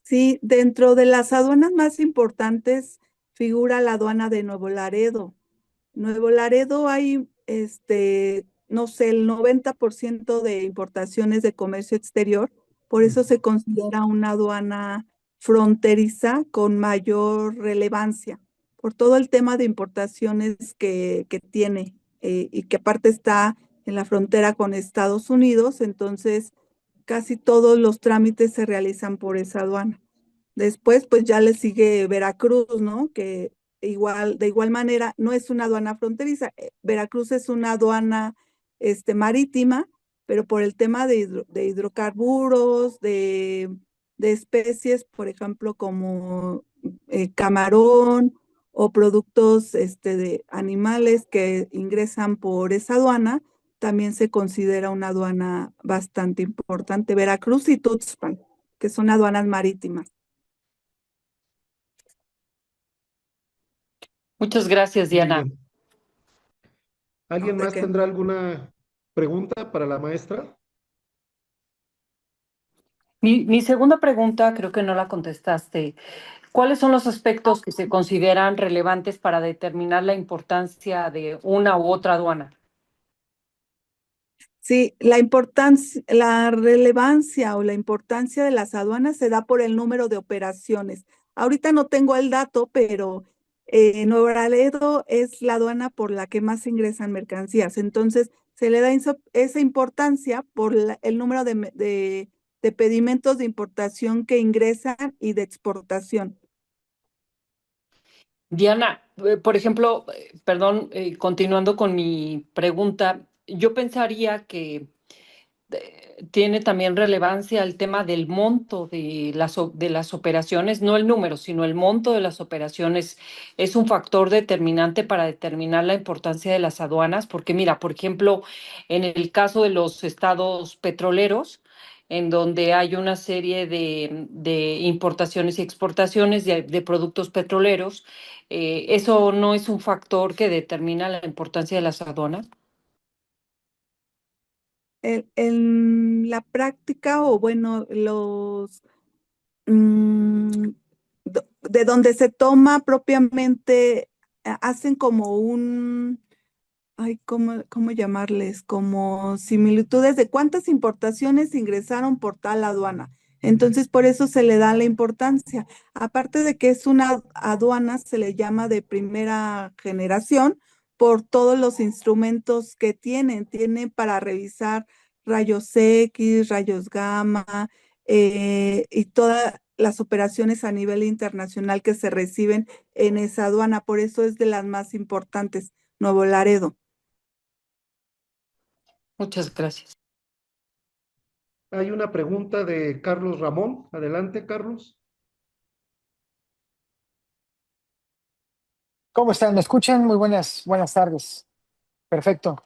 Sí, dentro de las aduanas más importantes figura la aduana de Nuevo Laredo. Nuevo Laredo hay, no sé, el 90% de importaciones de comercio exterior, por eso se considera una aduana fronteriza con mayor relevancia, por todo el tema de importaciones que tiene y que aparte está en la frontera con Estados Unidos, entonces casi todos los trámites se realizan por esa aduana. Después, pues ya le sigue Veracruz, ¿no? Que igual, de igual manera, no es una aduana fronteriza. Veracruz es una aduana, marítima, pero por el tema de hidrocarburos, de especies, por ejemplo, como camarón o productos, de animales que ingresan por esa aduana, también se considera una aduana bastante importante. Veracruz y Tuxpan, que son aduanas marítimas. Muchas gracias, Muy Diana. bien. No, ¿Alguien ¿de más qué? tendrá alguna pregunta para la maestra? Mi segunda pregunta, creo que no la contestaste. ¿Cuáles son los aspectos que se consideran relevantes para determinar la importancia de una u otra aduana? Sí, la importancia, la relevancia o la importancia de las aduanas se da por el número de operaciones. Ahorita no tengo el dato, pero Nuevo Laredo es la aduana por la que más ingresan mercancías. Entonces, se le da esa importancia por el número de pedimentos de importación que ingresan y de exportación. Diana, por ejemplo, perdón, continuando con mi pregunta, yo pensaría que tiene también relevancia el tema del monto de las operaciones, no el número, sino el monto de las operaciones es un factor determinante para determinar la importancia de las aduanas, porque mira, por ejemplo, en el caso de los estados petroleros, en donde hay una serie de importaciones y exportaciones de productos petroleros, ¿eso no es un factor que determina la importancia de las aduanas? En la práctica, o bueno, mm, de donde se toma propiamente, hacen como ay, ¿cómo llamarles? Como similitudes de cuántas importaciones ingresaron por tal aduana. Entonces, por eso se le da la importancia. Aparte de que es una aduana, se le llama de primera generación por todos los instrumentos que tienen. Tiene para revisar rayos X, rayos gamma, y todas las operaciones a nivel internacional que se reciben en esa aduana. Por eso es de las más importantes, Nuevo Laredo. Muchas gracias. Hay una pregunta de Carlos Ramón. Adelante, Carlos. ¿Cómo están? ¿Me escuchan? Muy buenas tardes. Perfecto.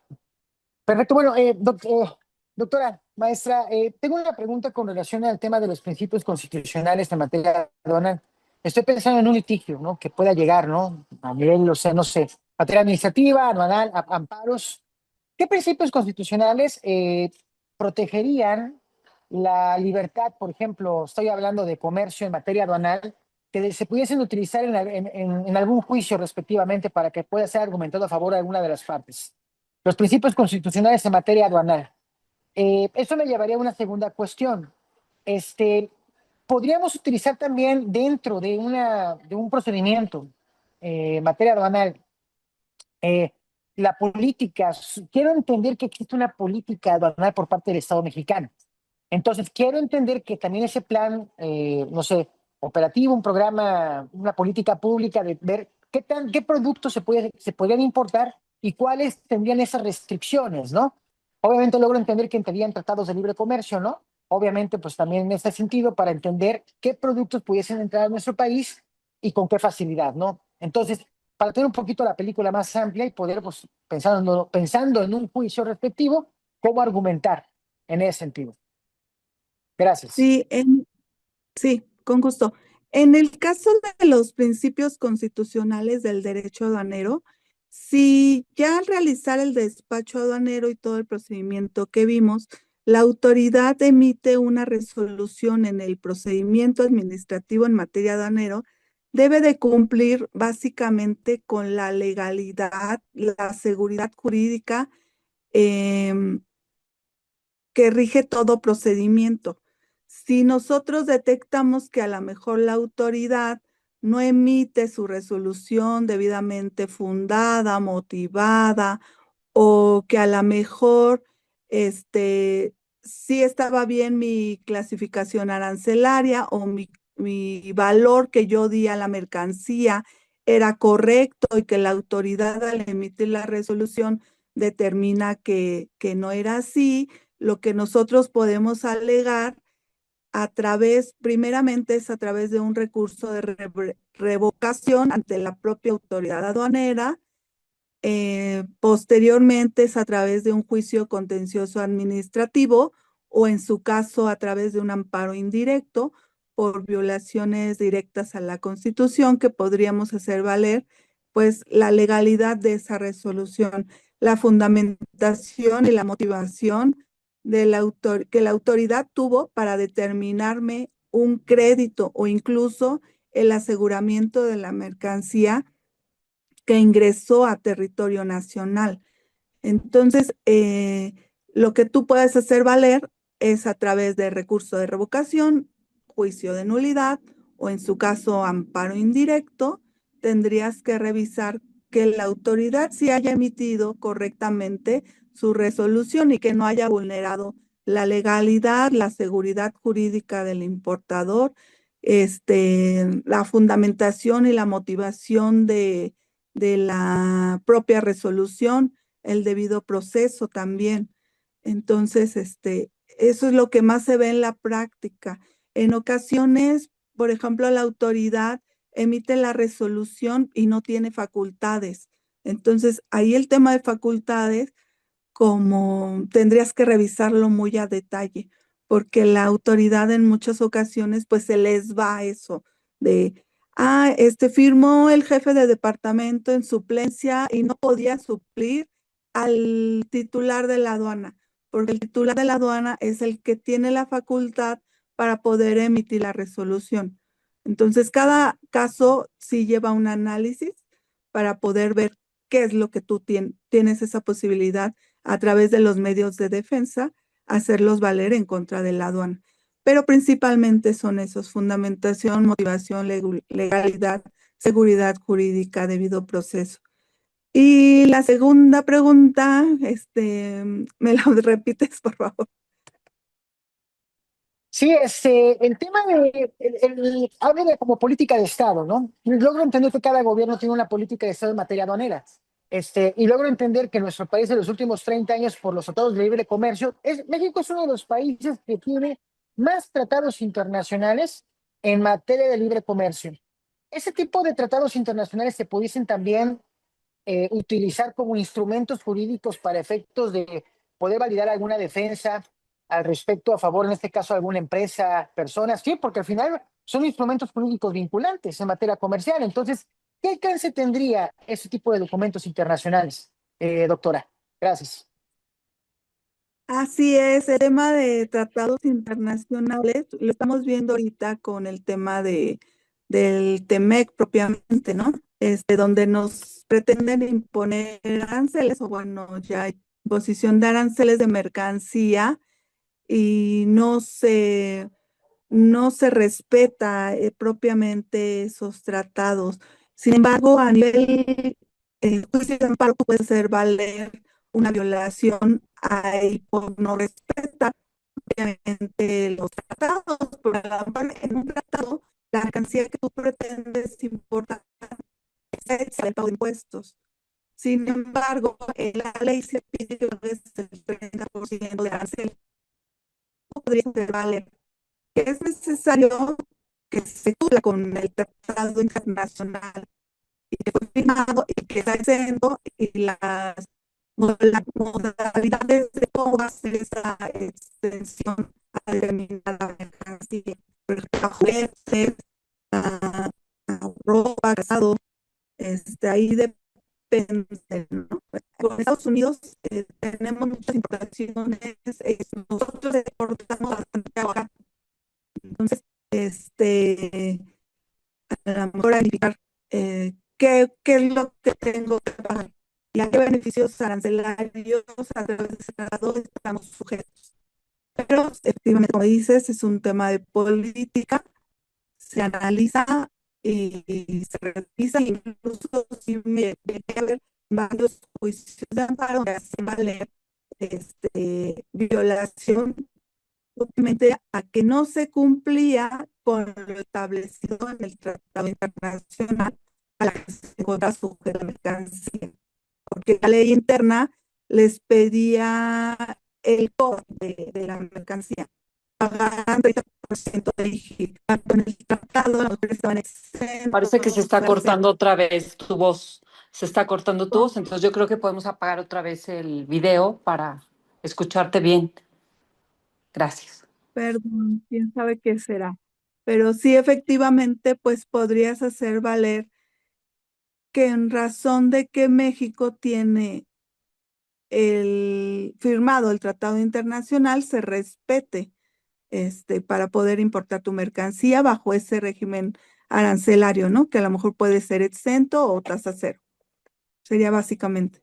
Perfecto. Bueno, doctora, maestra, tengo una pregunta con relación al tema de los principios constitucionales en materia aduanal. Estoy pensando en un litigio, ¿no? Que pueda llegar, ¿no? A nivel, o sea, no sé, materia administrativa, aduanal, amparos. ¿Qué principios constitucionales protegerían la libertad? Por ejemplo, estoy hablando de comercio en materia aduanal, que se pudiesen utilizar en algún juicio respectivamente para que pueda ser argumentado a favor de alguna de las partes. Los principios constitucionales en materia aduanal. Eso me llevaría a una segunda cuestión. Este, podríamos utilizar también dentro de un procedimiento en materia aduanal eh, la política. Quiero entender que existe una política aduanal por parte del Estado mexicano. Entonces, quiero entender que también ese plan, no sé, operativo, un programa, una política pública de ver qué productos se podrían importar y cuáles tendrían esas restricciones, ¿no? Obviamente logro entender que entrarían tratados de libre comercio, ¿no? Obviamente, pues también en este sentido, para entender qué productos pudiesen entrar a nuestro país y con qué facilidad, ¿no? Entonces, para tener un poquito la película más amplia y poder, pues, pensando en un juicio respectivo, cómo argumentar en ese sentido. Gracias. Sí, sí, con gusto. En el caso de los principios constitucionales del derecho aduanero, si ya al realizar el despacho aduanero y todo el procedimiento que vimos, la autoridad emite una resolución en el procedimiento administrativo en materia aduanero, debe de cumplir básicamente con la legalidad, la seguridad jurídica, em, que rige todo procedimiento. Si nosotros detectamos que a lo mejor la autoridad no emite su resolución debidamente fundada, motivada, o que a lo mejor sí estaba bien mi clasificación arancelaria o mi valor que yo di a la mercancía era correcto y que la autoridad al emitir la resolución determina que no era así, lo que nosotros podemos alegar primeramente es a través de un recurso de revocación ante la propia autoridad aduanera. Posteriormente es a través de un juicio contencioso administrativo o en su caso a través de un amparo indirecto por violaciones directas a la Constitución que podríamos hacer valer pues la legalidad de esa resolución, la fundamentación y la motivación que la autoridad tuvo para determinarme un crédito o incluso el aseguramiento de la mercancía que ingresó a territorio nacional. Entonces, lo que tú puedes hacer valer es a través de recurso de revocación, juicio de nulidad o en su caso amparo indirecto, tendrías que revisar que la autoridad sí haya emitido correctamente su resolución y que no haya vulnerado la legalidad, la seguridad jurídica del importador, la fundamentación y la motivación de la propia resolución, el debido proceso también. Entonces, eso es lo que más se ve en la práctica. En ocasiones, por ejemplo, la autoridad emite la resolución y no tiene facultades. Entonces, ahí el tema de facultades, como tendrías que revisarlo muy a detalle, porque la autoridad en muchas ocasiones pues se les va eso de, firmó el jefe de departamento en suplencia y no podía suplir al titular de la aduana, porque el titular de la aduana es el que tiene la facultad para poder emitir la resolución. Entonces, cada caso sí lleva un análisis para poder ver qué es lo que tú tienes esa posibilidad a través de los medios de defensa, hacerlos valer en contra de la aduana. Pero principalmente son esos: fundamentación, motivación, legalidad, seguridad jurídica, debido proceso. Y la segunda pregunta, ¿me la repites, por favor? Sí, el tema habla de como política de Estado, ¿no? Logro entender que cada gobierno tiene una política de Estado en materia aduanera. Y logro entender que nuestro país en los últimos 30 años, por los tratados de libre comercio, México es uno de los países que tiene más tratados internacionales en materia de libre comercio. Ese tipo de tratados internacionales se pudiesen también utilizar como instrumentos jurídicos para efectos de poder validar alguna defensa al respecto a favor, en este caso, de alguna empresa, personas, sí, porque al final son instrumentos jurídicos vinculantes en materia comercial. Entonces, ¿qué alcance tendría ese tipo de documentos internacionales, doctora? Gracias. Así es, el tema de tratados internacionales lo estamos viendo ahorita con el tema del TEMEC propiamente, ¿no? Donde nos pretenden imponer aranceles, o bueno, ya hay imposición de aranceles de mercancía y no se respeta propiamente esos tratados. Sin embargo, a nivel juicio de amparo, tú puedes hacer valer una violación ahí por no respetar obviamente los tratados. Por ejemplo, en un tratado, la mercancía que tú pretendes importar es el pago de impuestos. Sin embargo, en la ley se pide que pagues el 30% de arancel. Tú podrías hacer valer que es necesario que se cumpla con el tratado internacional y que fue firmado y que está exento, y las modalidades de cómo va a ser esa extensión a determinada mercancía. Por ejemplo, a juguetes, a, a ropa, calzado, ahí depende, ¿no? Con Estados Unidos tenemos muchas importaciones, nosotros exportamos bastante aguacate. Entonces, a lo mejor verificar qué es lo que tengo que pagar y a qué beneficios arancelarios a través de ese tratado estamos sujetos. Pero efectivamente, como dices, es un tema de política, se analiza y se revisa, incluso si me tiene que haber varios juicios de amparo que hacen valer violación obviamente a que no se cumplía con lo establecido en el Tratado Internacional a la que se encuentra sujeta la mercancía, porque la ley interna les pedía el costo de la mercancía. Pagaban 30% de IGI. Con el tratado, los estaban exentos. Parece que se está cortando otra vez tu voz. Se está cortando tu voz, entonces yo creo que podemos apagar otra vez el video para escucharte bien. Gracias. Perdón, quién sabe qué será. Pero sí, efectivamente, pues podrías hacer valer que en razón de que México tiene firmado el tratado internacional, se respete para poder importar tu mercancía bajo ese régimen arancelario, ¿no? Que a lo mejor puede ser exento o tasa cero. Sería básicamente.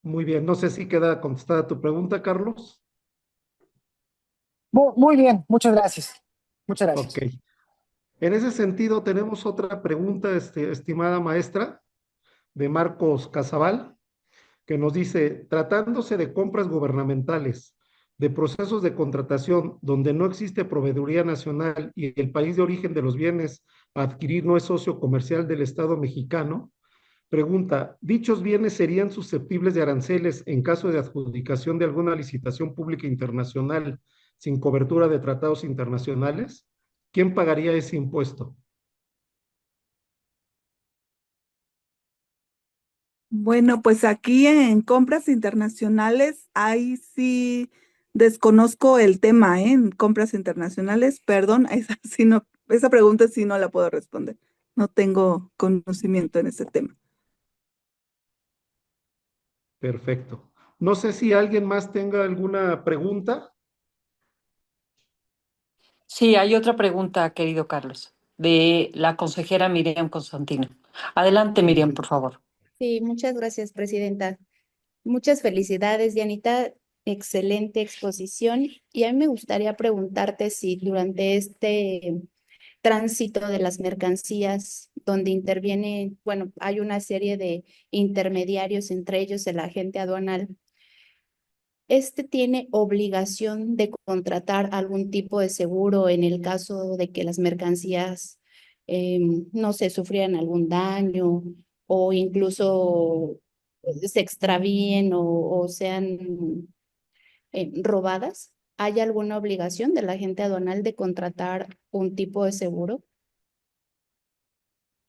Muy bien, no sé si queda contestada tu pregunta, Carlos. Muy bien, muchas gracias. Muchas gracias. Ok. En ese sentido, tenemos otra pregunta, estimada maestra, de Marcos Casabal, que nos dice: tratándose de compras gubernamentales, de procesos de contratación donde no existe proveeduría nacional y el país de origen de los bienes a adquirir no es socio comercial del Estado mexicano, Pregunta, ¿dichos bienes serían susceptibles de aranceles en caso de adjudicación de alguna licitación pública internacional sin cobertura de tratados internacionales? ¿Quién pagaría ese impuesto? Bueno, pues aquí en compras internacionales, ahí sí desconozco el tema, ¿eh? En compras internacionales, perdón, esa sí no, esa pregunta sí no la puedo responder. No tengo conocimiento en ese tema. Perfecto. No sé si alguien más tenga alguna pregunta. Sí, hay otra pregunta, querido Carlos, de la consejera Miriam Constantino. Adelante, Miriam, por favor. Sí, muchas gracias, presidenta. Muchas felicidades, Dianita. Excelente exposición. Y a mí me gustaría preguntarte si durante este tránsito de las mercancías, donde interviene, bueno, hay una serie de intermediarios, entre ellos el agente aduanal, este tiene obligación de contratar algún tipo de seguro en el caso de que las mercancías, no sé, sufrieran algún daño o incluso se extravíen o sean robadas. ¿Hay alguna obligación de la agente aduanal de contratar un tipo de seguro?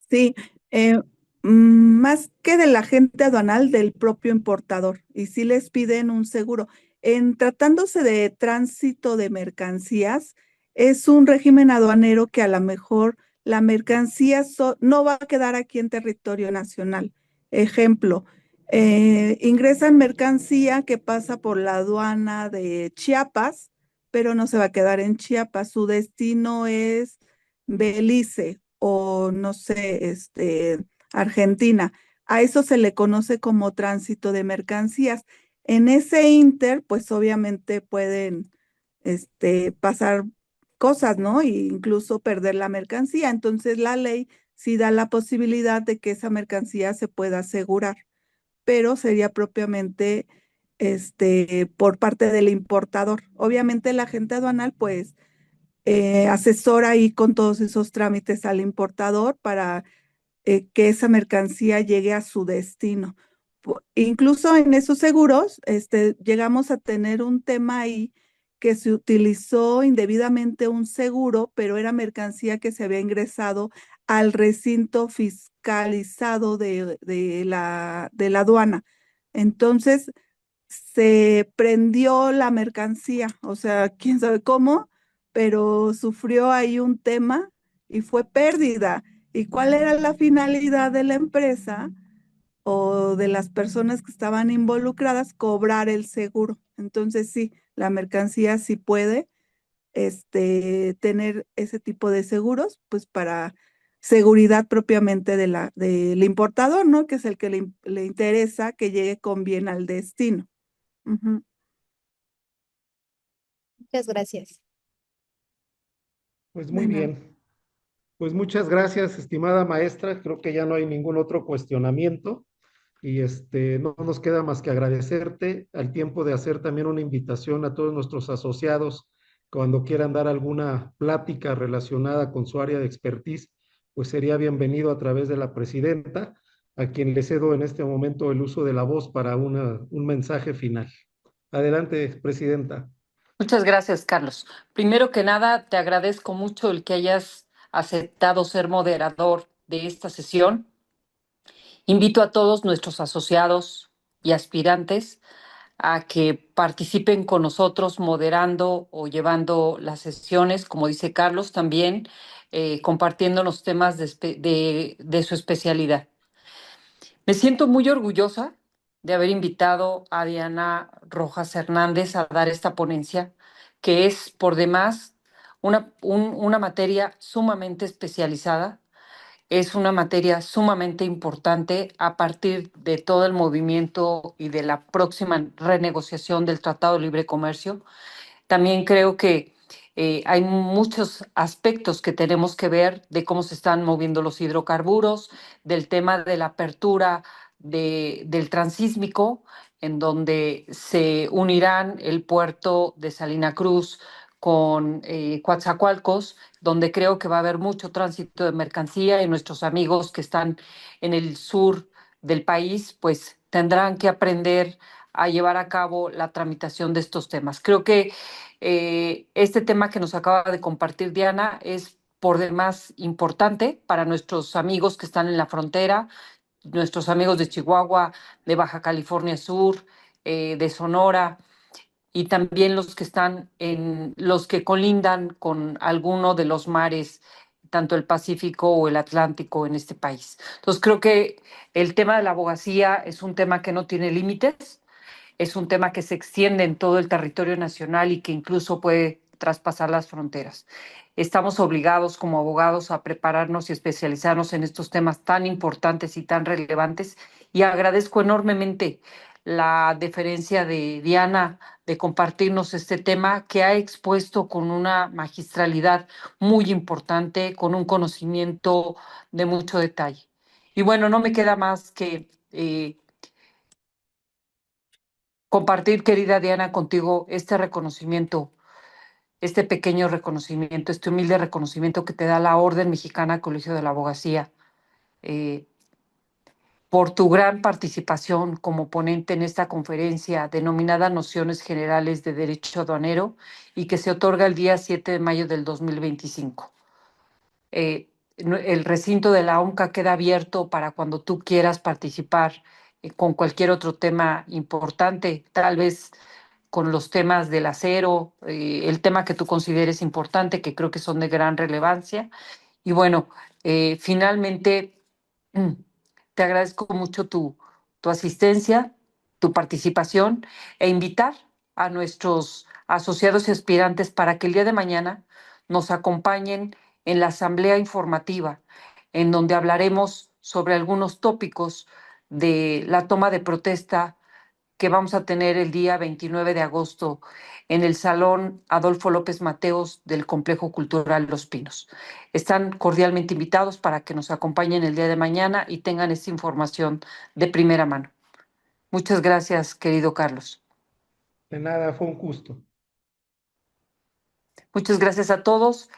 Sí, eh, más que del agente aduanal, del propio importador, y sí les piden un seguro. En tratándose de tránsito de mercancías, es un régimen aduanero que a lo mejor la mercancía no va a quedar aquí en territorio nacional. Ejemplo, ingresan mercancía que pasa por la aduana de Chiapas, pero no se va a quedar en Chiapas. Su destino es Belice o no sé, Argentina. A eso se le conoce como tránsito de mercancías. En ese inter, pues obviamente pueden, pasar cosas, ¿no? E incluso perder la mercancía. Entonces la ley sí da la posibilidad de que esa mercancía se pueda asegurar, pero sería propiamente, por parte del importador. Obviamente el agente aduanal, pues asesora ahí con todos esos trámites al importador para que esa mercancía llegue a su destino. Incluso en esos seguros, llegamos a tener un tema ahí que se utilizó indebidamente un seguro, pero era mercancía que se había ingresado al recinto fiscalizado de la aduana. Entonces, se prendió la mercancía, o sea, quién sabe cómo, pero sufrió ahí un tema y fue pérdida. ¿Y cuál era la finalidad de la empresa o de las personas que estaban involucradas? Cobrar el seguro. Entonces sí, la mercancía sí puede, tener ese tipo de seguros, pues para seguridad propiamente del importador, ¿no? Que es el que le interesa que llegue con bien al destino. Ujú. Muchas gracias. Pues De muy nada. bien. Pues muchas gracias, estimada maestra. Creo que ya no hay ningún otro cuestionamiento y no nos queda más que agradecerte al tiempo de hacer también una invitación a todos nuestros asociados cuando quieran dar alguna plática relacionada con su área de expertise, pues sería bienvenido a través de la presidenta, a quien le cedo en este momento el uso de la voz para un mensaje final. Adelante, presidenta. Muchas gracias, Carlos. Primero que nada, te agradezco mucho el que hayas aceptado ser moderador de esta sesión. Invito a todos nuestros asociados y aspirantes a que participen con nosotros moderando o llevando las sesiones, como dice Carlos, también compartiendo los temas de su especialidad. Me siento muy orgullosa de haber invitado a Diana Rojas Hernández a dar esta ponencia, que es por demás una materia sumamente especializada, es una materia sumamente importante a partir de todo el movimiento y de la próxima renegociación del Tratado de Libre Comercio. También creo que hay muchos aspectos que tenemos que ver de cómo se están moviendo los hidrocarburos, del tema de la apertura del transísmico, en donde se unirán el puerto de Salina Cruz con Coatzacoalcos, donde creo que va a haber mucho tránsito de mercancía y nuestros amigos que están en el sur del país, pues tendrán que aprender a llevar a cabo la tramitación de estos temas. Creo que este tema que nos acaba de compartir Diana es por demás importante para nuestros amigos que están en la frontera, nuestros amigos de Chihuahua, de Baja California Sur, de Sonora, y también los que están en los que colindan con alguno de los mares, tanto el Pacífico o el Atlántico en este país. Entonces creo que el tema de la abogacía es un tema que no tiene límites, es un tema que se extiende en todo el territorio nacional y que incluso puede traspasar las fronteras. Estamos obligados como abogados a prepararnos y especializarnos en estos temas tan importantes y tan relevantes, y agradezco enormemente la deferencia de Diana de compartirnos este tema que ha expuesto con una magistralidad muy importante, con un conocimiento de mucho detalle. Y bueno, no me queda más que compartir, querida Diana, contigo este reconocimiento, este pequeño reconocimiento, este humilde reconocimiento que te da la Orden Mexicana Colegio de la Abogacía, eh, por tu gran participación como ponente en esta conferencia denominada Nociones Generales de Derecho Aduanero y que se otorga el día 7 de mayo del 2025. El recinto de la OMCA queda abierto para cuando tú quieras participar con cualquier otro tema importante, tal vez con los temas del acero, el tema que tú consideres importante, que creo que son de gran relevancia. Y bueno, finalmente, te agradezco mucho tu asistencia, tu participación, e invitar a nuestros asociados y aspirantes para que el día de mañana nos acompañen en la asamblea informativa, en donde hablaremos sobre algunos tópicos de la toma de protesta que vamos a tener el día 29 de agosto en el Salón Adolfo López Mateos del Complejo Cultural Los Pinos. Están cordialmente invitados para que nos acompañen el día de mañana y tengan esta información de primera mano. Muchas gracias, querido Carlos. De nada, fue un gusto. Muchas gracias a todos.